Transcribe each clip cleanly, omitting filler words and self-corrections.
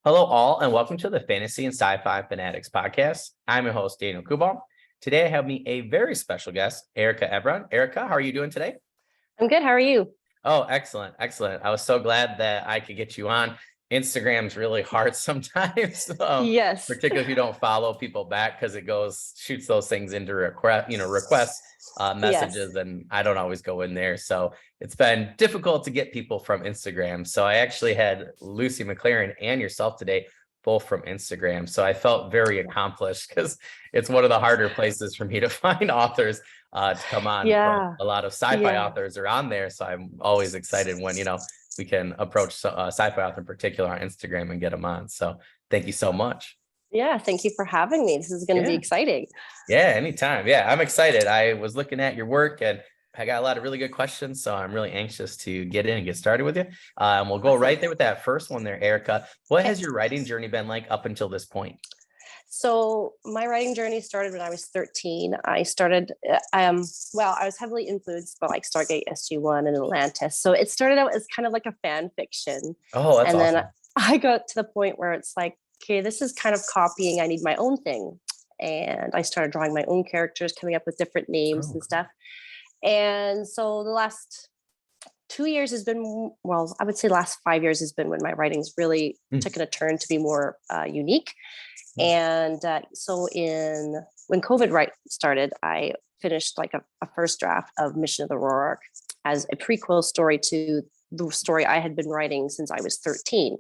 Hello, all, and welcome to the Fantasy and Sci-Fi Fanatics podcast. I'm your host, Daniel Coolbaugh. Today, I have me a very special guest, Erica Evren. Erica, how are you doing today? I'm good. How are you? Oh, excellent, excellent. I was so glad that I could get you on. Instagram's really hard sometimes, Yes. particularly if you don't follow people back because it shoots those things into requests, Yes. messages, and I don't always go in there. So it's been difficult to get people from Instagram. So I actually had Lucy McLaren and yourself today, both from Instagram. So I felt very accomplished because it's one of the harder places for me to find authors to come on, but Yeah. a lot of sci-fi authors are on there. So I'm always excited when, we can approach sci-fi author in particular on Instagram and get them on. So thank you so much. Yeah. Thank you for having me. This is going to be exciting. Yeah, anytime. Yeah, I'm excited. I was looking at your work and I got a lot of really good questions. So I'm really anxious to get in and get started with you. And we'll go right there with that first one there, Erica. What has your writing journey been like up until this point? So my writing journey started when I was 13. I started, I was heavily influenced by like Stargate SG-1 and Atlantis. So it started out as kind of like a fan fiction. Oh, that's and awesome. then I got to the point where it's like, okay, this is kind of copying. I need my own thing. And I started drawing my own characters, coming up with different names and stuff. And so the last 2 years has been, well, I would say the last 5 years has been when my writings really taken a turn to be more unique. And so when COVID started, I finished like a first draft of Mission of the Rorark as a prequel story to the story I had been writing since I was 13.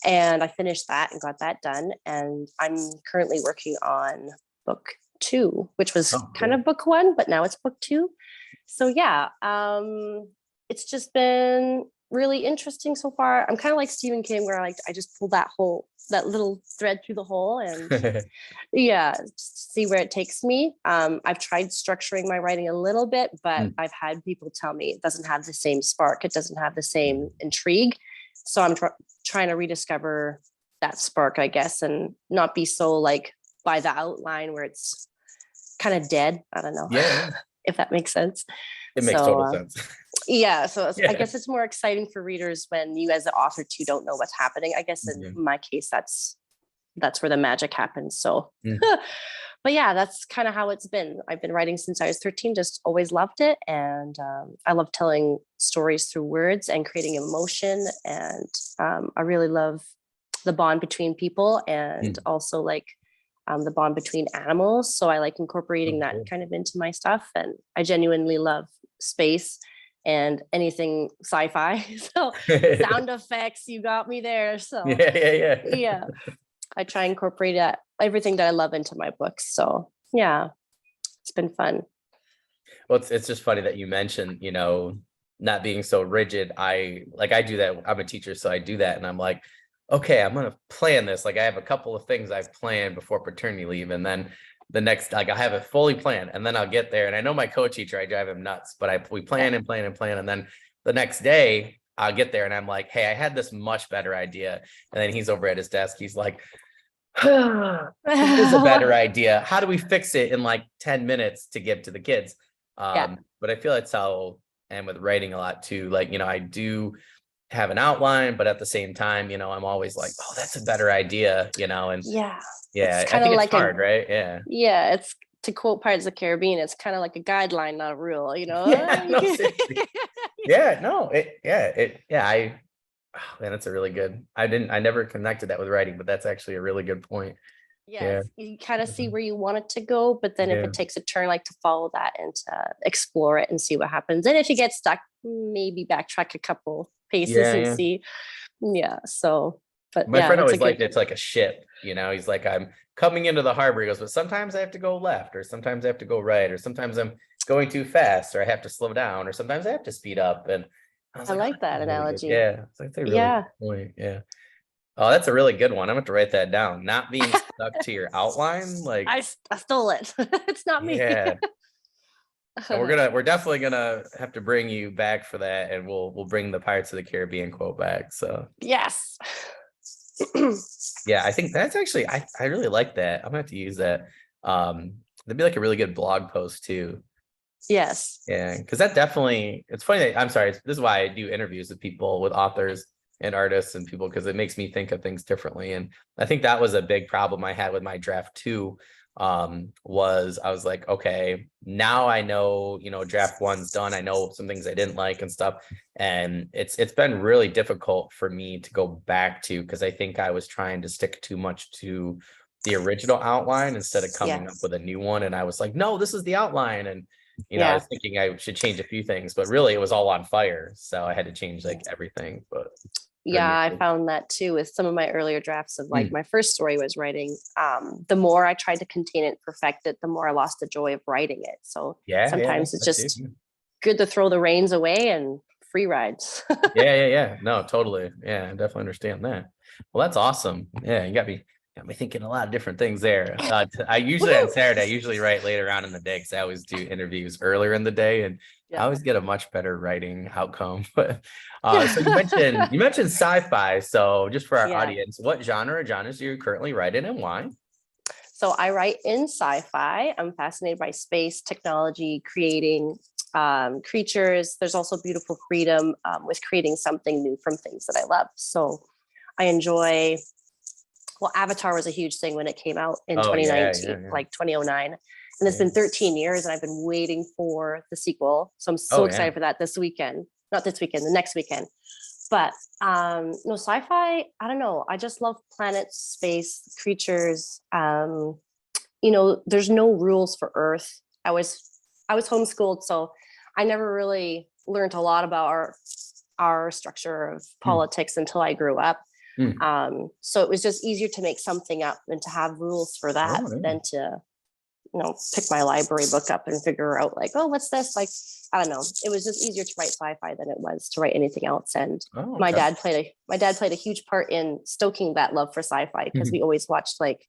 And I finished that and got that done. And I'm currently working on book 2, which was kind of book 1, but now it's book 2. So yeah, it's just been really interesting so far. I'm kind of like Stephen King, where I just pulled that little thread through the hole and see where it takes me. I've tried structuring my writing a little bit, but I've had people tell me it doesn't have the same spark. It doesn't have the same intrigue. So I'm trying to rediscover that spark, I guess, and not be so like by the outline where it's kind of dead. I don't know if that makes sense. It makes total sense. I guess it's more exciting for readers when you as the author too don't know what's happening. I guess in my case, that's where the magic happens. So, but yeah, that's kind of how it's been. I've been writing since I was 13, just always loved it. And I love telling stories through words and creating emotion. And I really love the bond between people and also like the bond between animals. So I like incorporating that kind of into my stuff. And I genuinely love space and anything sci-fi. So sound effects, you got me there. So yeah. I try and incorporate everything that I love into my books. So yeah, it's been fun. Well, it's just funny that you mentioned, not being so rigid. I do that. I'm a teacher, so I do that. And I'm like, okay, I'm going to plan this. Like I have a couple of things I've planned before paternity leave. And then the next, like I have it fully planned and then I'll get there. And I know my co-teacher, I drive him nuts, but we plan and plan and plan. And then the next day I'll get there and I'm like, hey, I had this much better idea. And then he's over at his desk. He's like, it is a better idea. How do we fix it in like 10 minutes to give to the kids? But I feel that's how, and with writing a lot too, like, I do have an outline, but at the same time, I'm always like, oh, that's a better idea, and it's kind of like hard, right? Yeah. It's, to quote Pirates of the Caribbean, it's kind of like a guideline, not a rule, That's a really good, I never connected that with writing, but that's actually a really good point. You kind of see where you want it to go, but then if it takes a turn, like to follow that and to explore it and see what happens. And if you get stuck, maybe backtrack a couple paces and see. So, but my friend always liked it's like a ship, he's like, I'm coming into the harbor. He goes, but sometimes I have to go left, or sometimes I have to go right, or sometimes I'm going too fast, or I have to slow down, or sometimes I have to speed up. And I like that analogy. It's like really good point. Oh, that's a really good one. I'm going to write that down. Not being stuck to your outline. Like I stole it. It's not me. And we're definitely gonna have to bring you back for that, and we'll bring the Pirates of the Caribbean quote back. So yes. I think that's actually I really like that. I'm gonna have to use that. That'd be like a really good blog post too. Yes. Because that definitely, it's funny that, I'm sorry, this is why I do interviews with people, with authors, and artists and people, because it makes me think of things differently. And I think that was a big problem I had with my draft two, was I was like, okay, now I know, draft one's done. I know some things I didn't like and stuff. And it's been really difficult for me to go back to, because I think I was trying to stick too much to the original outline instead of coming up with a new one. And I was like, no, this is the outline. And I was thinking I should change a few things, but really it was all on fire. So I had to change like everything. But Yeah, I found that too with some of my earlier drafts of like my first story I was writing. The more I tried to contain it, perfect it, the more I lost the joy of writing it. So sometimes it's just good to throw the reins away and free rides. Yeah. No, totally. Yeah, I definitely understand that. Well, that's awesome. Yeah, you got me thinking a lot of different things there. I usually on Saturday, I usually write later on in the day because I always do interviews earlier in the day, and I always get a much better writing outcome. But so you mentioned sci-fi. So just for our audience, what genres do you currently write in, and why? So I write in sci-fi. I'm fascinated by space, technology, creating creatures. There's also beautiful freedom with creating something new from things that I love. So I enjoy, well, Avatar was a huge thing when it came out in 2019, like 2009. And it's been 13 years and I've been waiting for the sequel. So I'm so excited for that this weekend. Not this weekend, the next weekend. But no, sci-fi, I don't know. I just love planets, space, creatures. There's no rules for Earth. I was homeschooled, so I never really learned a lot about our structure of politics until I grew up. So it was just easier to make something up and to have rules for that than to, pick my library book up and figure out like, oh, what's this? Like, I don't know. It was just easier to write sci-fi than it was to write anything else. And my dad played a huge part in stoking that love for sci-fi because we always watched like,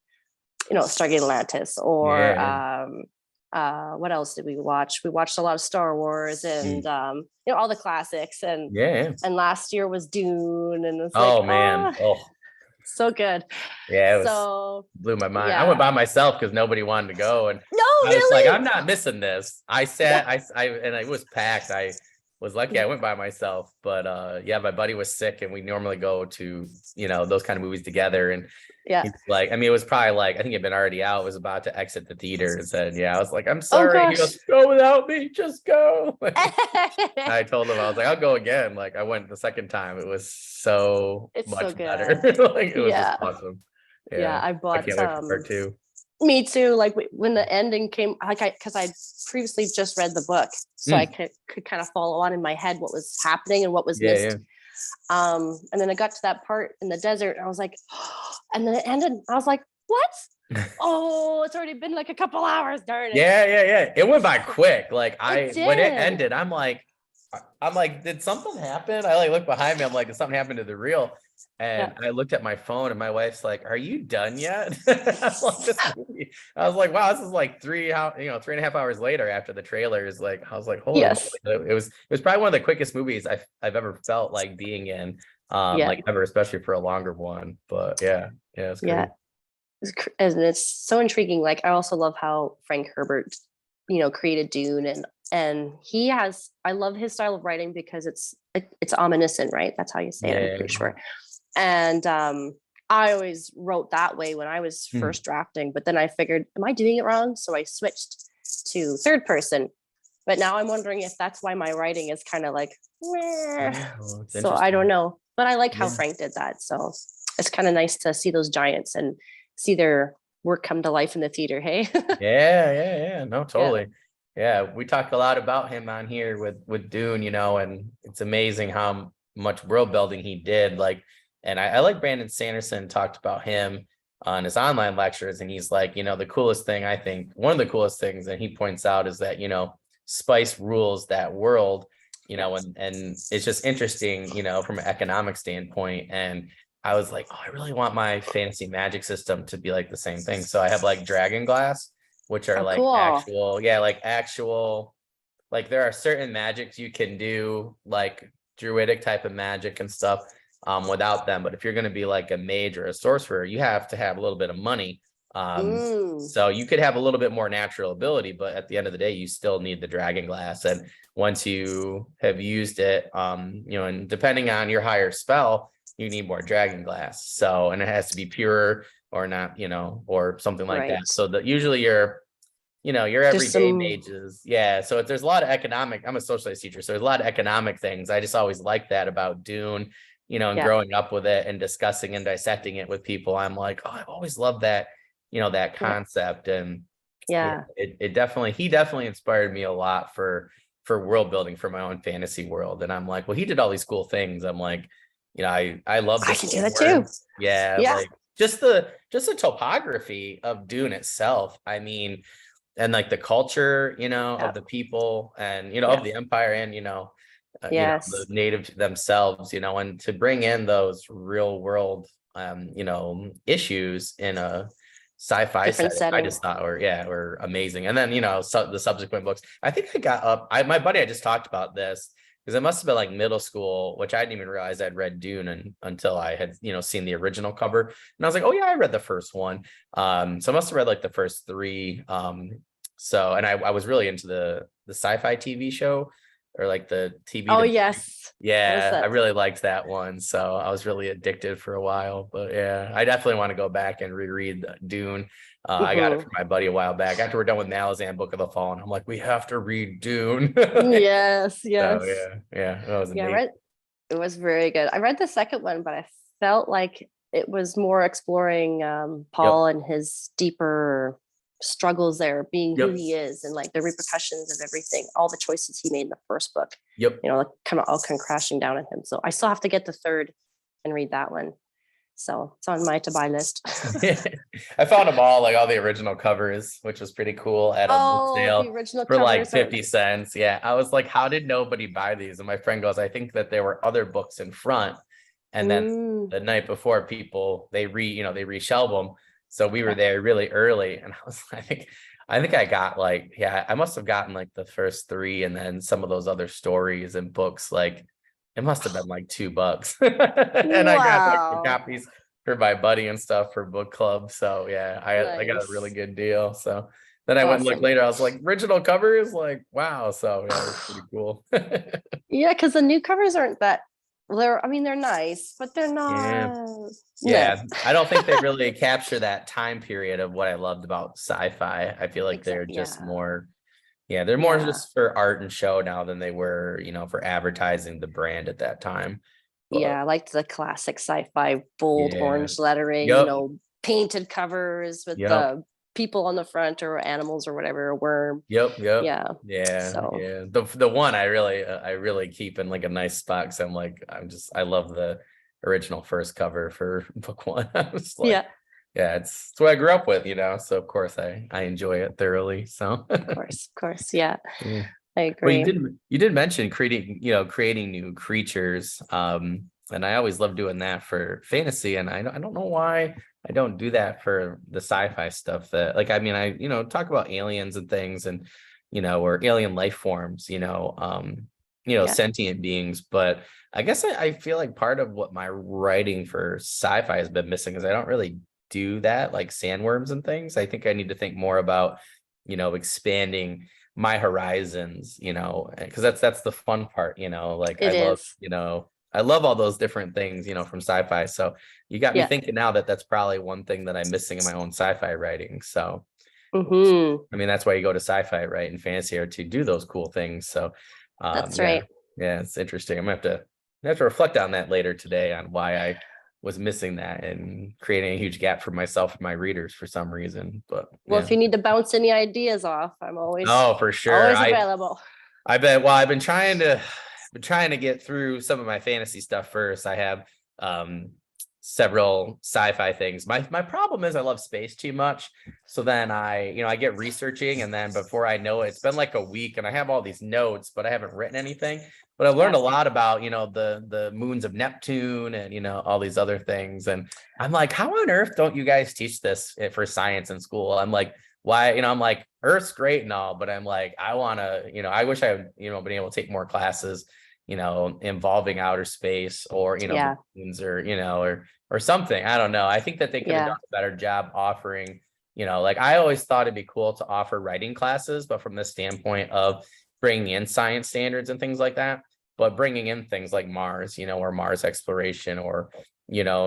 Stargate Atlantis or what else did we watch? We watched a lot of Star Wars and all the classics and and last year was Dune and it's so good. Yeah, blew my mind. I went by myself because nobody wanted to go, and I was like, I'm not missing this. I sat, and it was packed. I was lucky I went by myself, but my buddy was sick, and we normally go to those kind of movies together, and he's like, it was probably like I think it'd been already out. It was about to exit the theater, and said, I was like, I'm sorry. He goes, go without me, just go. I told him I was like, I'll go again. Like I went the second time. It was so much better. Like it was just awesome. I bought can't wait for part two. Me too. Like when the ending came, because I previously just read the book, so I could kind of follow on in my head what was happening and what was missed. And then I got to that part in the desert, and I was like, and then it ended. I was like, what? Oh, it's already been like a couple hours, darn it. Yeah. It went by quick. Like when it ended, I'm like, did something happen? I like look behind me. I'm like, did something happen to the reel? And I looked at my phone, and my wife's like, "Are you done yet?" I was like, "Wow, this is like 3.5 hours later after the trailers." Like, I was like, "Holy!" It was probably one of the quickest movies I've ever felt like being in, like ever, especially for a longer one. But it's great. And it's so intriguing. Like, I also love how Frank Herbert, created Dune, and he has. I love his style of writing because it's omniscient, right? That's how you say it. I'm pretty sure. And I always wrote that way when I was first drafting, but then I figured, am I doing it wrong? So I switched to third person. But now I'm wondering if that's why my writing is kind of like, so I don't know. But I like how Frank did that. So it's kind of nice to see those giants and see their work come to life in the theater. Hey. Yeah. No, totally. Yeah, we talk a lot about him on here with Dune, and it's amazing how much world building he did. Like, and I like Brandon Sanderson talked about him on his online lectures, and he's like, the coolest thing, I think one of the coolest things that he points out is that spice rules that world, and it's just interesting, from an economic standpoint. And I was like, oh, I really want my fantasy magic system to be like the same thing. So I have like Dragon Glass, which are actual, like there are certain magics you can do, like druidic type of magic and stuff, without them. But if you're going to be like a mage or a sorcerer, you have to have a little bit of money. So you could have a little bit more natural ability, but at the end of the day, you still need the Dragon Glass. And once you have used it, and depending on your higher spell, you need more dragon glass. So, and it has to be pure or not, or something like that. Right. So that usually your There's everyday some, mages. Yeah. So if there's a lot of economic, I'm a social studies teacher. So there's a lot of economic things. I just always like that about Dune, and yeah, growing up with it and discussing and dissecting it with people. I'm like, oh, I've always loved that, that yeah, concept. And yeah, yeah. he definitely inspired me a lot for world building for my own fantasy world. And I'm like, well, he did all these cool things. I'm like, I love I the can do cool that too. words. Yeah, Yeah, like just the topography of Dune itself. I mean, and like the culture, yeah, of the people and yeah. of the empire and the Yes. native themselves, and to bring in those real world issues in a sci-fi Different setting, I setting. just thought were amazing. And then the subsequent books, I think I got up. My buddy, I just talked about this because it must have been like middle school, which I didn't even realize I'd read Dune until I had seen the original cover, and I was like, oh yeah, I read the first one. So I must have read like the first three. So, and I was really into the sci-fi TV show, or like the TV Oh to, yes. What was yeah, I that? really liked that one. So I was really addicted for a while. But yeah, I definitely want to go back and reread Dune. I got it Hmm. from my buddy a while back after we're done with Malazan Book of the Fall, and I'm like, we have to read Dune. Yes, So yes. yeah, that was Yeah, I amazing. read it was very good. I read the second one, but I felt like it was more exploring Yep, Paul and his deeper struggles there, being who yep, he is and like the repercussions of everything, all the choices he made in the first book, yep. like kind of all come crashing down on him. So I still have to get the third and read that one. So it's on my to buy list. I found them all, like all the original covers, which was pretty cool at a book Oh, the sale original for like covers are 50 cents. Yeah. I was like, how did nobody buy these? And my friend goes, I think that there were other books in front. And then mm, the night before, people they reshelve them. So we were yeah. there really early. And I was, I think I got like, yeah, I must have gotten like the first three, and then some of those other stories and books, like it must have been like $2. And I grabbed extra Wow. copies for my buddy and stuff for book club. So yeah, I got a really Nice. good deal. So then I went and looked Awesome. later. I was like, original covers, like wow. So yeah, it was pretty cool. Yeah, because the new covers aren't that I mean, they're nice, but they're Yeah. not. No, Yeah. I don't think they really capture that time period of what I loved about sci-fi. I feel like they're exactly. just Yeah, more, yeah, they're more yeah, just for art and show now than they were, for advertising the brand at that time. But yeah. I liked the classic sci-fi bold yeah. orange lettering. Yep. Painted covers with Yep. the people on the front or animals or whatever, a worm. Yep, yep. Yeah. Yeah, So yeah. The one I really keep in like a nice spot, because I love the original first cover for book one. I was like, yeah, yeah, it's what I grew up with, so of course I enjoy it thoroughly. So of course. Yeah, yeah. I Well, agree. you did mention creating new creatures. And I always love doing that for fantasy, and I don't know why I don't do that for the sci-fi stuff. That, like, I mean, I talk about aliens and things, and or alien life forms, Yeah, sentient beings. But I guess I feel like part of what my writing for sci-fi has been missing is I don't really do that, like sandworms and things. I think I need to think more about expanding my horizons, because that's the fun part, like it is. I love all those different things, from sci-fi. So you got me Yeah. thinking now that that's probably one thing that I'm missing in my own sci-fi writing. So Hmm. I mean, that's why you go to sci-fi, right, and fantasy, or to do those cool things. So That's yeah, right. yeah, it's interesting. I'm gonna have to reflect on that later today, on why I was missing that and creating a huge gap for myself and my readers for some reason. But Well, yeah. if you need to bounce any ideas off, I'm always Oh, for sure. always available. I bet. Well, I've been trying to get through some of my fantasy stuff first. I have several sci-fi things. My problem is I love space too much. So then I get researching, and then before I know it, it's been like a week, and I have all these notes, but I haven't written anything. But I've learned Yeah. a lot about, the moons of Neptune, and all these other things. And I'm like, how on earth don't you guys teach this for science in school? I'm like, why, I'm like, Earth's great and all, but I'm like, I want to, I wish I had, been able to take more classes, involving outer space, or, the Yeah. moons, or, or something. I don't know. I think that they could have done Yeah. a better job offering, like I always thought it'd be cool to offer writing classes, but from the standpoint of bringing in science standards and things like that. but bringing in things like Mars, or Mars exploration, or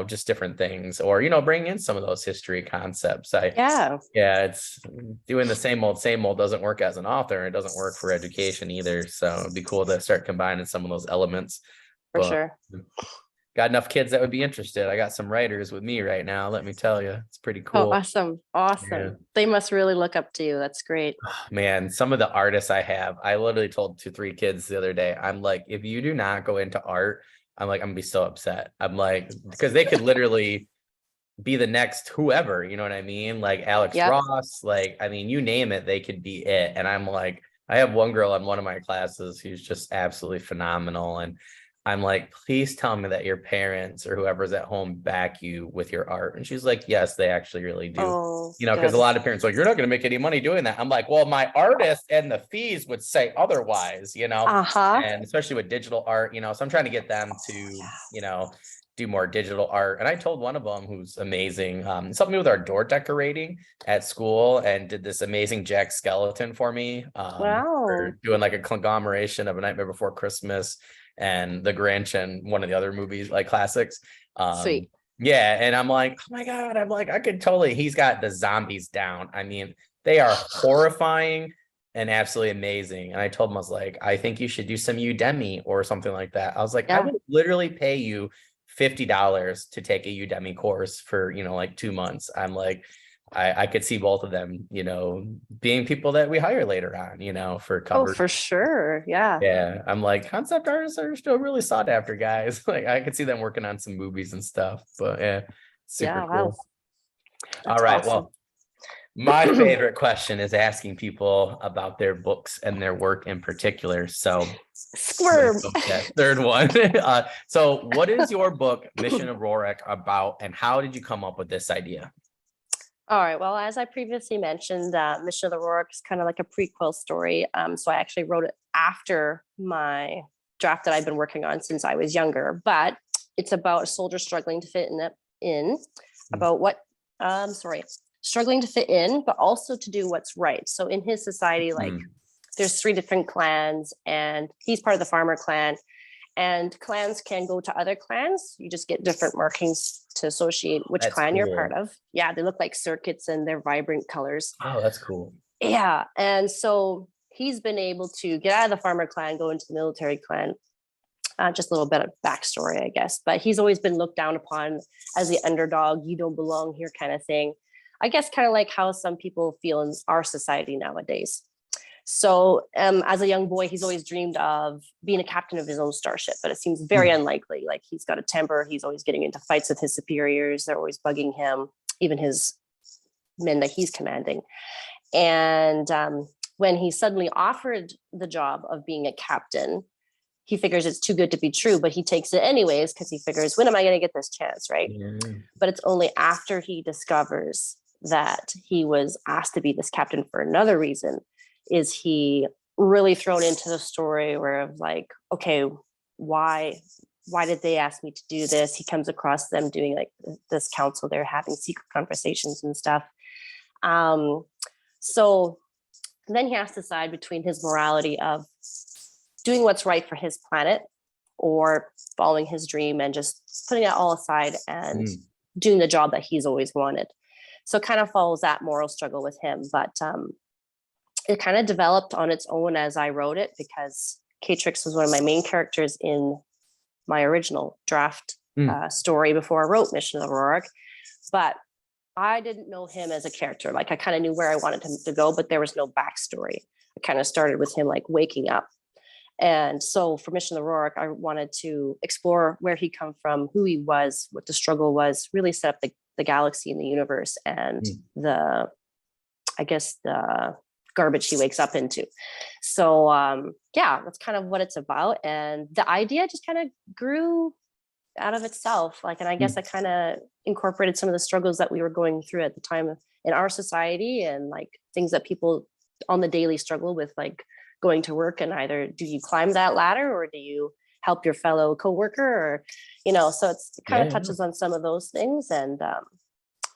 just different things, or bringing in some of those history concepts. Yeah, Yeah, it's doing the same old doesn't work as an author. It doesn't work for education either. So it'd be cool to start combining some of those elements. for But sure. got enough kids that would be interested. I got some writers with me right now. Let me tell you, it's pretty Oh, cool. awesome. Yeah. Awesome. They must really look up to you. That's great. Man, some of the artists I have, I literally told 2, 3 kids the other day, I'm like, if you do not go into art, I'm like, I'm gonna be so upset. I'm like, because they could literally be the next whoever, you know what I mean? Like Alex Yep. Ross, like, I mean, you name it, they could be it. And I'm like, I have one girl in one of my classes who's just absolutely phenomenal. And I'm like, please tell me that your parents or whoever's at home back you with your art. And she's like, yes, they actually really do. Oh, Because a good. lot of parents are like, you're not going to make any money doing that. I'm like, well, my artist and the fees would say otherwise, Uh-huh. and especially with digital art, so I'm trying to get them to, do more digital art. And I told one of them who's amazing, helped me with our door decorating at school and did this amazing Jack skeleton for me, Wow. for doing like a conglomeration of A Nightmare Before Christmas and The Grinch and one of the other movies, like classics. Sweet. Yeah, and I'm like, oh my God, I'm like, I could totally, he's got the zombies down. I mean, they are horrifying and absolutely amazing. And I told him, I was like, I think you should do some Udemy or something like that. I was like, I Yeah. would literally pay you $50 to take a Udemy course for, like 2 months. I'm like, I could see both of them, being people that we hire later on, for Oh, covers. for sure. Yeah. Yeah, I'm like, concept artists are still really sought after, guys. Like, I could see them working on some movies and stuff, but yeah, super Yeah. Wow. cool. All That's right, awesome. well, my favorite question is asking people about their books and their work in particular. So I'm gonna Squirm. go with that third one. So what is your book, Mission Aurora, about, and how did you come up with this idea? All right. Well, as I previously mentioned, Mission of the Rourke is kind of like a prequel story. So I actually wrote it after my draft that I've been working on since I was younger. But it's about a soldier struggling to fit in about what, sorry, struggling to fit in, but also to do what's right. So in his society, like there's 3 different clans, and he's part of the farmer clan. And clans can go to other clans. You just get different markings to associate which That's clan you're cool. part of. Yeah, they look like circuits and they're vibrant colors. Oh, that's cool. Yeah. And so he's been able to get out of the farmer clan, go into the military clan. Just a little bit of backstory, I guess. But he's always been looked down upon as the underdog. You don't belong here, kind of thing. I guess kind of like how some people feel in our society nowadays. So as a young boy, he's always dreamed of being a captain of his own starship, but it seems very unlikely. Like he's got a temper. He's always getting into fights with his superiors. They're always bugging him, even his men that he's commanding. And when he's suddenly offered the job of being a captain, he figures it's too good to be true, but he takes it anyways because he figures, when am I going to get this chance, right? Yeah. But it's only after he discovers that he was asked to be this captain for another reason is he really thrown into the story where of like, okay, why did they ask me to do this? He comes across them doing like this council, they're having secret conversations and stuff. So then he has to decide between his morality of doing what's right for his planet or following his dream and just putting it all aside and doing the job that he's always wanted. So it kind of follows that moral struggle with him. But it kind of developed on its own as I wrote it because Catrix was one of my main characters in my original draft story before I wrote Mission of the Rourke. But I didn't know him as a character. Like I kind of knew where I wanted him to go, but there was no backstory. I kind of started with him like waking up. And so for Mission of the Rourke, I wanted to explore where he come from, who he was, what the struggle was, really set up the galaxy and the universe and the garbage he wakes up into. So yeah, that's kind of what it's about. And the idea just kind of grew out of itself. Like, and I guess I kind of incorporated some of the struggles that we were going through at the time in our society and like things that people on the daily struggle with, like going to work and either do you climb that ladder or do you help your fellow coworker or, so it kind of touches on some of those things. And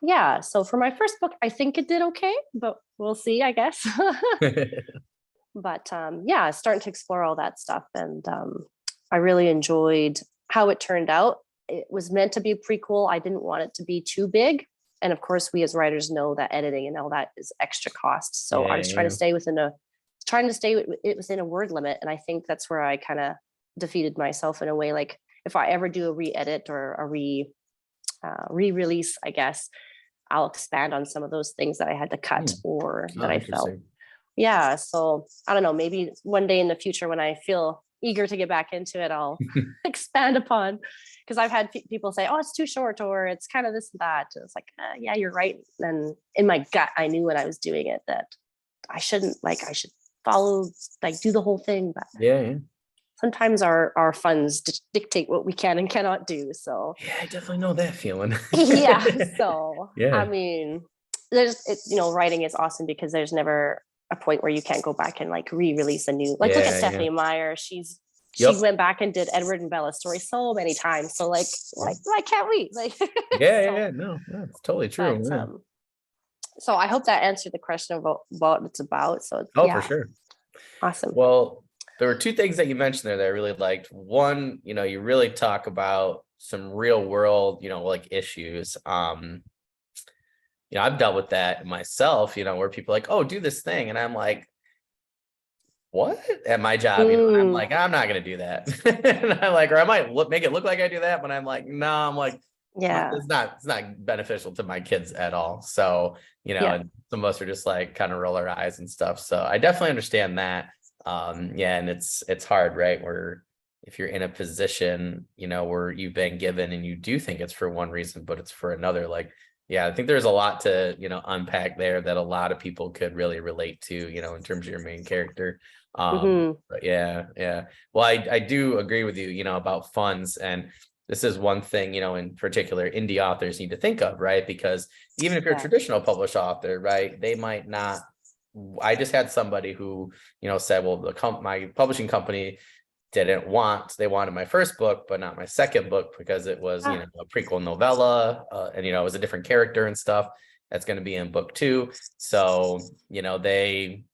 yeah, so for my first book, I think it did okay, but we'll see, I guess. But yeah, starting to explore all that stuff. And I really enjoyed how it turned out. It was meant to be a prequel. I didn't want it to be too big. And of course, we as writers know that editing and all that is extra cost. So I Yeah, was trying to yeah. stay within a word limit. And I think that's where I kind of defeated myself in a way. Like if I ever do a re-edit or a re-release, I guess I'll expand on some of those things that I had to cut Hmm. or that Oh, I felt. interesting. Yeah. So I don't know, maybe one day in the future when I feel eager to get back into it, I'll expand upon, because I've had people say, oh, it's too short or it's kind of this and that. And it's like, yeah, you're right. And in my gut, I knew when I was doing it that I should follow, like do the whole thing. But Yeah, yeah. sometimes our funds dictate what we can and cannot do. So Yeah, I definitely know that feeling. yeah. So I Yeah. mean, writing is awesome because there's never a point where you can't go back and like re-release a new, like look at Yeah, yeah. Stephanie Meyer. She Yep. went back and did Edward and Bella's story so many times. So like why can't we? Like Yeah, yeah, so yeah. No, no, it's totally but true. Yeah. so I hope that answered the question about what it's about. So Oh, for yeah, sure. awesome. Well, there were two things that you mentioned there that I really liked. One, you really talk about some real world, like issues. I've dealt with that myself, where people are like, oh, do this thing. And I'm like, what at my job, and I'm Mm, like, I'm not gonna do that. And I'm like, or I might make it look like I do that, but I'm like, no, I'm like, yeah, it's not beneficial to my kids at all. So, yeah, and some of us are just like kind of roll our eyes and stuff. So I definitely understand that. Yeah, and it's hard, right? Where if you're in a position, where you've been given and you do think it's for one reason, but it's for another, like, yeah, I think there's a lot to, unpack there that a lot of people could really relate to, in terms of your main character. hmm, But yeah, yeah. Well, I do agree with you, about funds. And this is one thing, in particular, indie authors need to think of, right? Because even if you're a yeah, traditional published author, right, they might not. I just had somebody who, said, well, my publishing company they wanted my first book, but not my second book because it was, ah, a prequel novella, and, it was a different character and stuff that's going to be in book two. So, they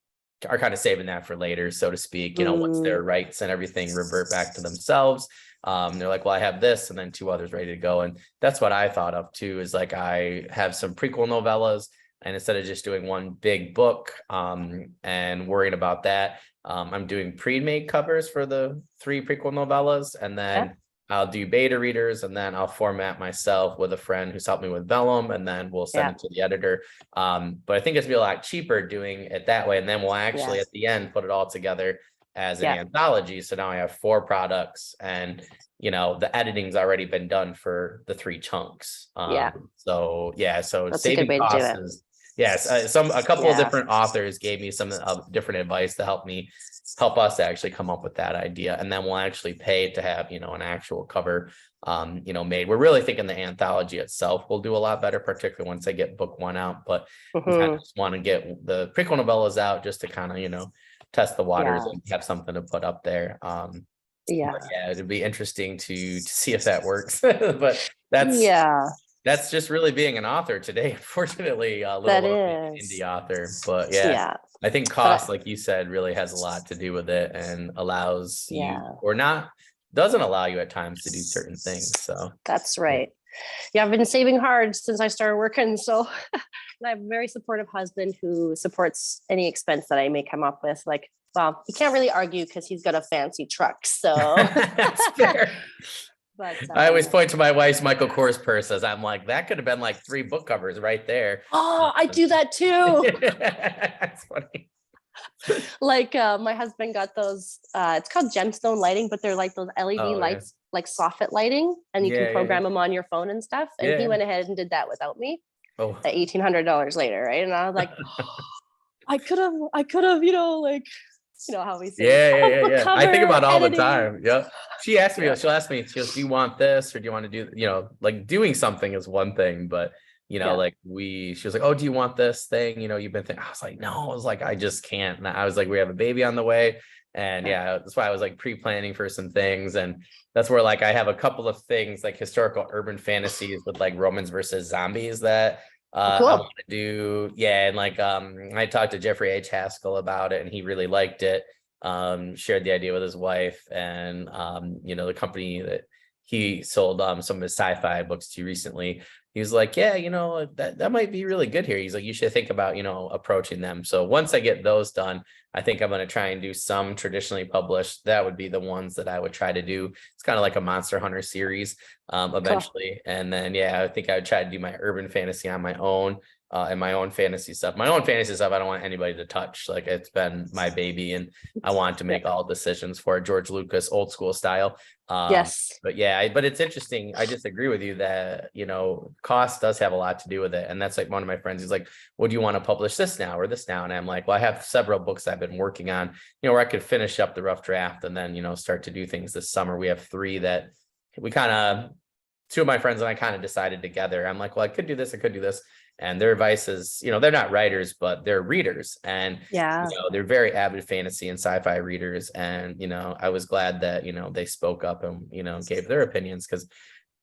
are kind of saving that for later, so to speak, once mm, their rights and everything revert back to themselves. They're like, well, I have this and then two others ready to go. And that's what I thought of too, is like, I have some prequel novellas, and instead of just doing one big book, and worrying about that, I'm doing pre-made covers for the three prequel novellas, and yeah, then I'll do beta readers, and then I'll format myself with a friend who's helped me with vellum, and then we'll send yeah, it to the editor. But I think it's gonna be a lot cheaper doing it that way, and then we'll actually yes, at the end put it all together as an yeah, anthology. So now I have 4 products, and the editing's already been done for the 3 chunks. yeah. So yeah, so That's a good saving way to do costs it. is. Yes, a couple of Yeah. different authors gave me some different advice to help us actually come up with that idea, and then we'll actually pay to have an actual cover made. We're really thinking the anthology itself will do a lot better, particularly once I get book 1 out, but we kind of Hmm. just want to get the prequel novellas out just to kind of test the waters Yeah. and have something to put up there. But Yeah. yeah, it'd be interesting to see if that works. But that's Yeah. that's just really being an author today. Unfortunately, a little That alone being an indie is. author. But yeah, Yeah. I think But cost, like you said, really has a lot to do with it, and allows you yeah, or not doesn't allow you at times to do certain things. So that's yeah. right. Yeah, I've been saving hard since I started working. So and I have a very supportive husband who supports any expense that I may come up with. Like, well, you can't really argue because he's got a fancy truck. So That's fair. but I always point to my wife's Michael Kors purse as I'm like, that could have been like 3 book covers right there. oh, I do that too. That's funny. Like my husband got those it's called gemstone lighting, but they're like those LED Oh yeah. lights, like soffit lighting, and you can Yeah, yeah, yeah. program them on your phone and stuff. And he Yeah. went ahead and did that without me Oh. at $1,800 later, right? And I was like, I could have, like, how we say Yeah, yeah, help yeah, the yeah. I think cover about it all the editing. time. Yeah. She'll ask Yeah, me, she goes, do you want this or do you want to do, like doing something is one thing, but yeah, like she was like, oh, do you want this thing? You've been thinking, I was like, no, I was like, I just can't. And I was like, we have a baby on the way. And yeah. yeah, that's why I was like pre-planning for some things. And that's where like I have a couple of things like historical urban fantasies with like Romans versus zombies that Oh, I cool. want to do. Yeah. And like I talked to Jeffrey H. Haskell about it and he really liked it. shared the idea with his wife, and the company that he sold some of his sci-fi books to recently. He was like, yeah, that might be really good here. He's like, you should think about, approaching them. So once I get those done, I think I'm going to try and do some traditionally published. That would be the ones that I would try to do. It's kind of like a Monster Hunter series eventually. And then, yeah, I think I would try to do my urban fantasy on my own. And my own fantasy stuff. My own fantasy stuff, I don't want anybody to touch. Like, it's been my baby, and I want to make all decisions for George Lucas old school style. Yes. But yeah, but it's interesting. I just agree with you that, cost does have a lot to do with it. And that's like one of my friends, he's like, well, do you want to publish this now or this now? And I'm like, well, I have several books I've been working on, where I could finish up the rough draft and then, start to do things this summer. We have 3 that we two of my friends and I kind of decided together. I'm like, well, I could do this. And their advice is, they're not writers, but they're readers. And, they're very avid fantasy and sci-fi readers. And, I was glad that, they spoke up and, gave their opinions, because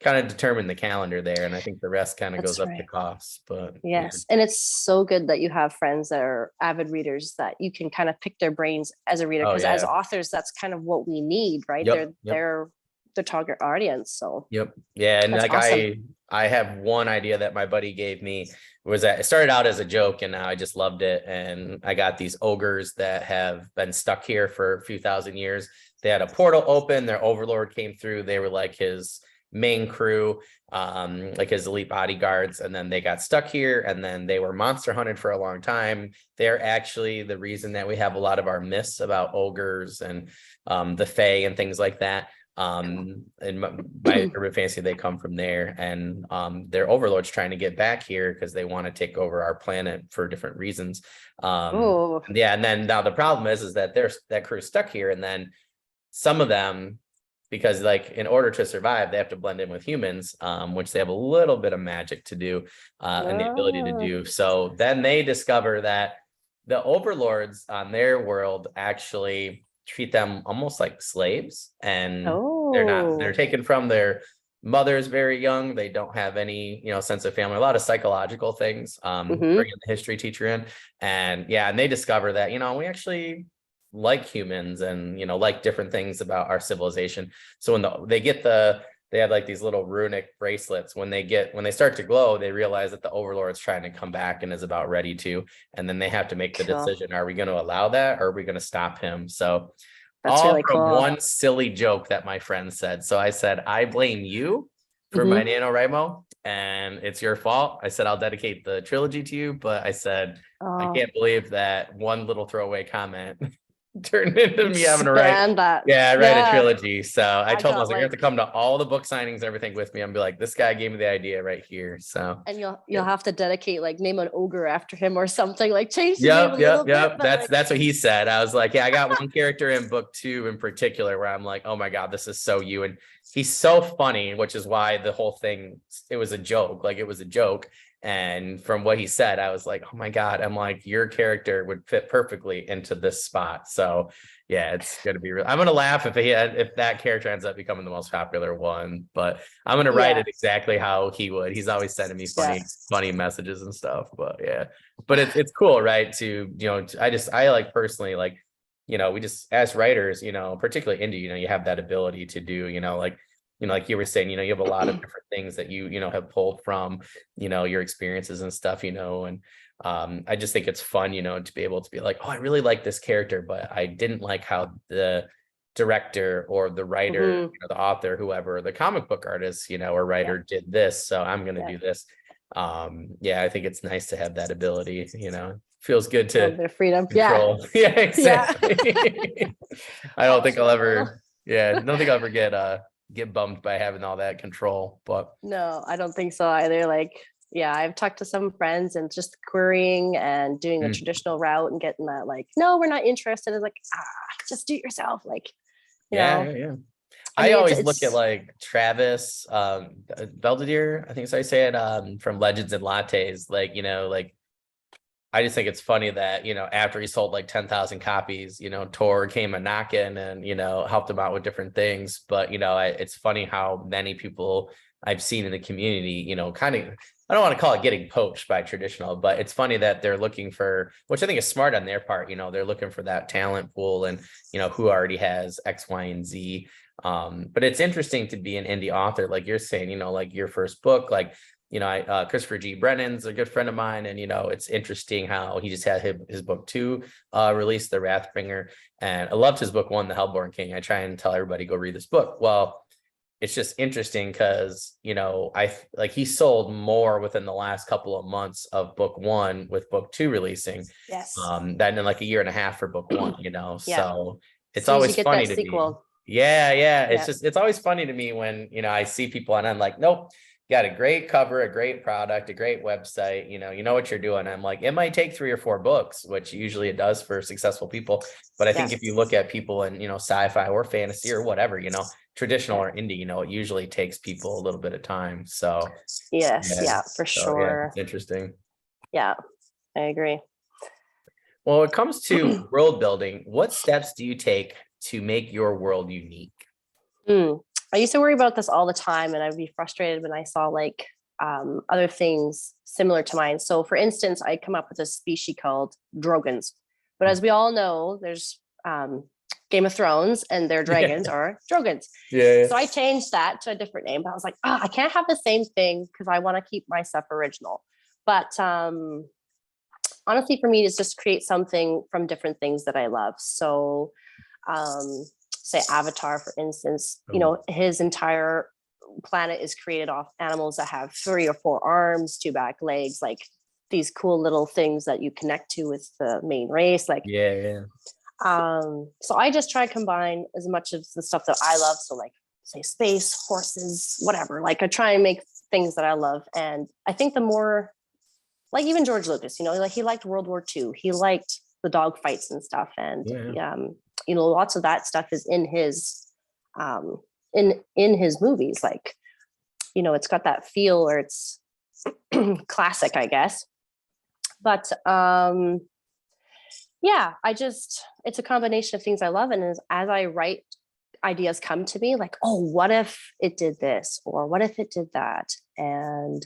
kind of determined the calendar there. And I think the rest kind of goes up to costs. But yes. And it's so good that you have friends that are avid readers that you can kind of pick their brains as a reader. Because as authors, that's kind of what we need, right? They're the target audience. So yeah. And like awesome. I have one idea that my buddy gave me, was that it started out as a joke and now I just loved it. And I got these ogres that have been stuck here for a few thousand years. They had a portal open, their overlord came through, they were like his main crew, like his elite bodyguards, and then they got stuck here, and then they were monster hunted for a long time. They're actually the reason that we have a lot of our myths about ogres and the fae and things like that. In my urban fantasy, they come from there, and their overlords trying to get back here because they want to take over our planet for different reasons. And then now the problem is that that crew's stuck here, and then some of them, because like in order to survive, they have to blend in with humans, which they have a little bit of magic to do, and the ability to do. So then they discover that the overlords on their world actually treat them almost like slaves, and they're taken from their mothers very young. They don't have any sense of family, a lot of psychological things, bringing the history teacher in, and they discover that we actually like humans and like different things about our civilization. So when they have like these little runic bracelets, when they start to glow, they realize that the overlord's trying to come back and is about ready to, and then they have to make the decision, are we going to allow that or are we going to stop him? So that's all really from cool. One silly joke that my friend said. So I said, I blame you for my NaNoWriMo, and it's your fault. I said, I'll dedicate the trilogy to you, but I said, I can't believe that one little throwaway comment turned into me having to write a trilogy. So I told him, I was like, you have to come to all the book signings and everything with me. I'm be like, this guy gave me the idea right here. So and you'll have to dedicate, like, name an ogre after him or something, like change the name a little bit. That's what he said. I was like, I got one character in book 2 in particular where I'm like, oh my God, this is so you. And he's so funny, which is why the whole thing, it was a joke. And from what he said, I was like, oh my God, I'm like, your character would fit perfectly into this spot. So yeah, it's going to be real. I'm going to laugh if that character ends up becoming the most popular one, but I'm going to write it exactly how he would. He's always sending me funny messages and stuff, but but it's cool, right? I like personally, like, we just, as writers, particularly indie, you have that ability to do, like you were saying, you have a lot of different things that you have pulled from, your experiences and stuff, and I just think it's fun, to be able to be like, oh, I really like this character, but I didn't like how the director or the writer, the author, whoever, the comic book artist, or writer did this. So I'm going to do this. I think it's nice to have that ability, feels good to a bit of freedom. Control. Yeah, exactly. I don't think I'll ever get bummed by having all that control, but no, I don't think so either. Like, I've talked to some friends and just querying and doing the traditional route and getting that, like, no, we're not interested. It's like, just do it yourself. Like, you know. I always look at like Travis Belvedere, I think so I say it, from Legends and Lattes, like, I just think it's funny that, after he sold like 10,000 copies, Tor came a knocking and, helped him out with different things. But, it's funny how many people I've seen in the community, kind of, I don't want to call it getting poached by traditional, but it's funny that they're looking for, which I think is smart on their part, they're looking for that talent pool and, who already has X, Y, and Z. But it's interesting to be an indie author, like you're saying, like your first book, like, Christopher G. Brennan's a good friend of mine. And, it's interesting how he just had his book 2 released, The Wrathbringer. And I loved his book 1, The Hellborn King. I try and tell everybody, go read this book. Well, it's just interesting because, I like he sold more within the last couple of months of book 1 with book 2 releasing, Yes. than in like a year and a half for book 1, Yeah. So it's As soon as always you get funny that to me. sequel. Yeah. It's always funny to me when, I see people and I'm like, nope, you got a great cover, a great product, a great website, you know what you're doing. I'm like, it might take 3 or 4 books, which usually it does for successful people. But I think if you look at people in, sci-fi or fantasy or whatever, traditional or indie, it usually takes people a little bit of time. So yes, yeah, for so yeah, sure. it's interesting. Yeah, I agree. Well, when it comes to world building, what steps do you take to make your world unique? I used to worry about this all the time, and I'd be frustrated when I saw like other things similar to mine. So, for instance, I come up with a species called drogons, but as we all know, there's Game of Thrones, and their dragons are drogons. Yeah. So I changed that to a different name. But I was like, I can't have the same thing because I want to keep my stuff original. But honestly, for me, it's just create something from different things that I love. So say Avatar, for instance, his entire planet is created off animals that have 3 or 4 arms, 2 back legs, like these cool little things that you connect to with the main race. Like, yeah. So I just try to combine as much of the stuff that I love. So like say space, horses, whatever. Like I try and make things that I love. And I think the more, like even George Lucas, like he liked World War II. He liked the dog fights and stuff. And lots of that stuff is in his in his movies. Like, it's got that feel, or it's classic, I guess. But it's a combination of things I love. And as I write, ideas come to me like, oh, what if it did this? Or what if it did that? And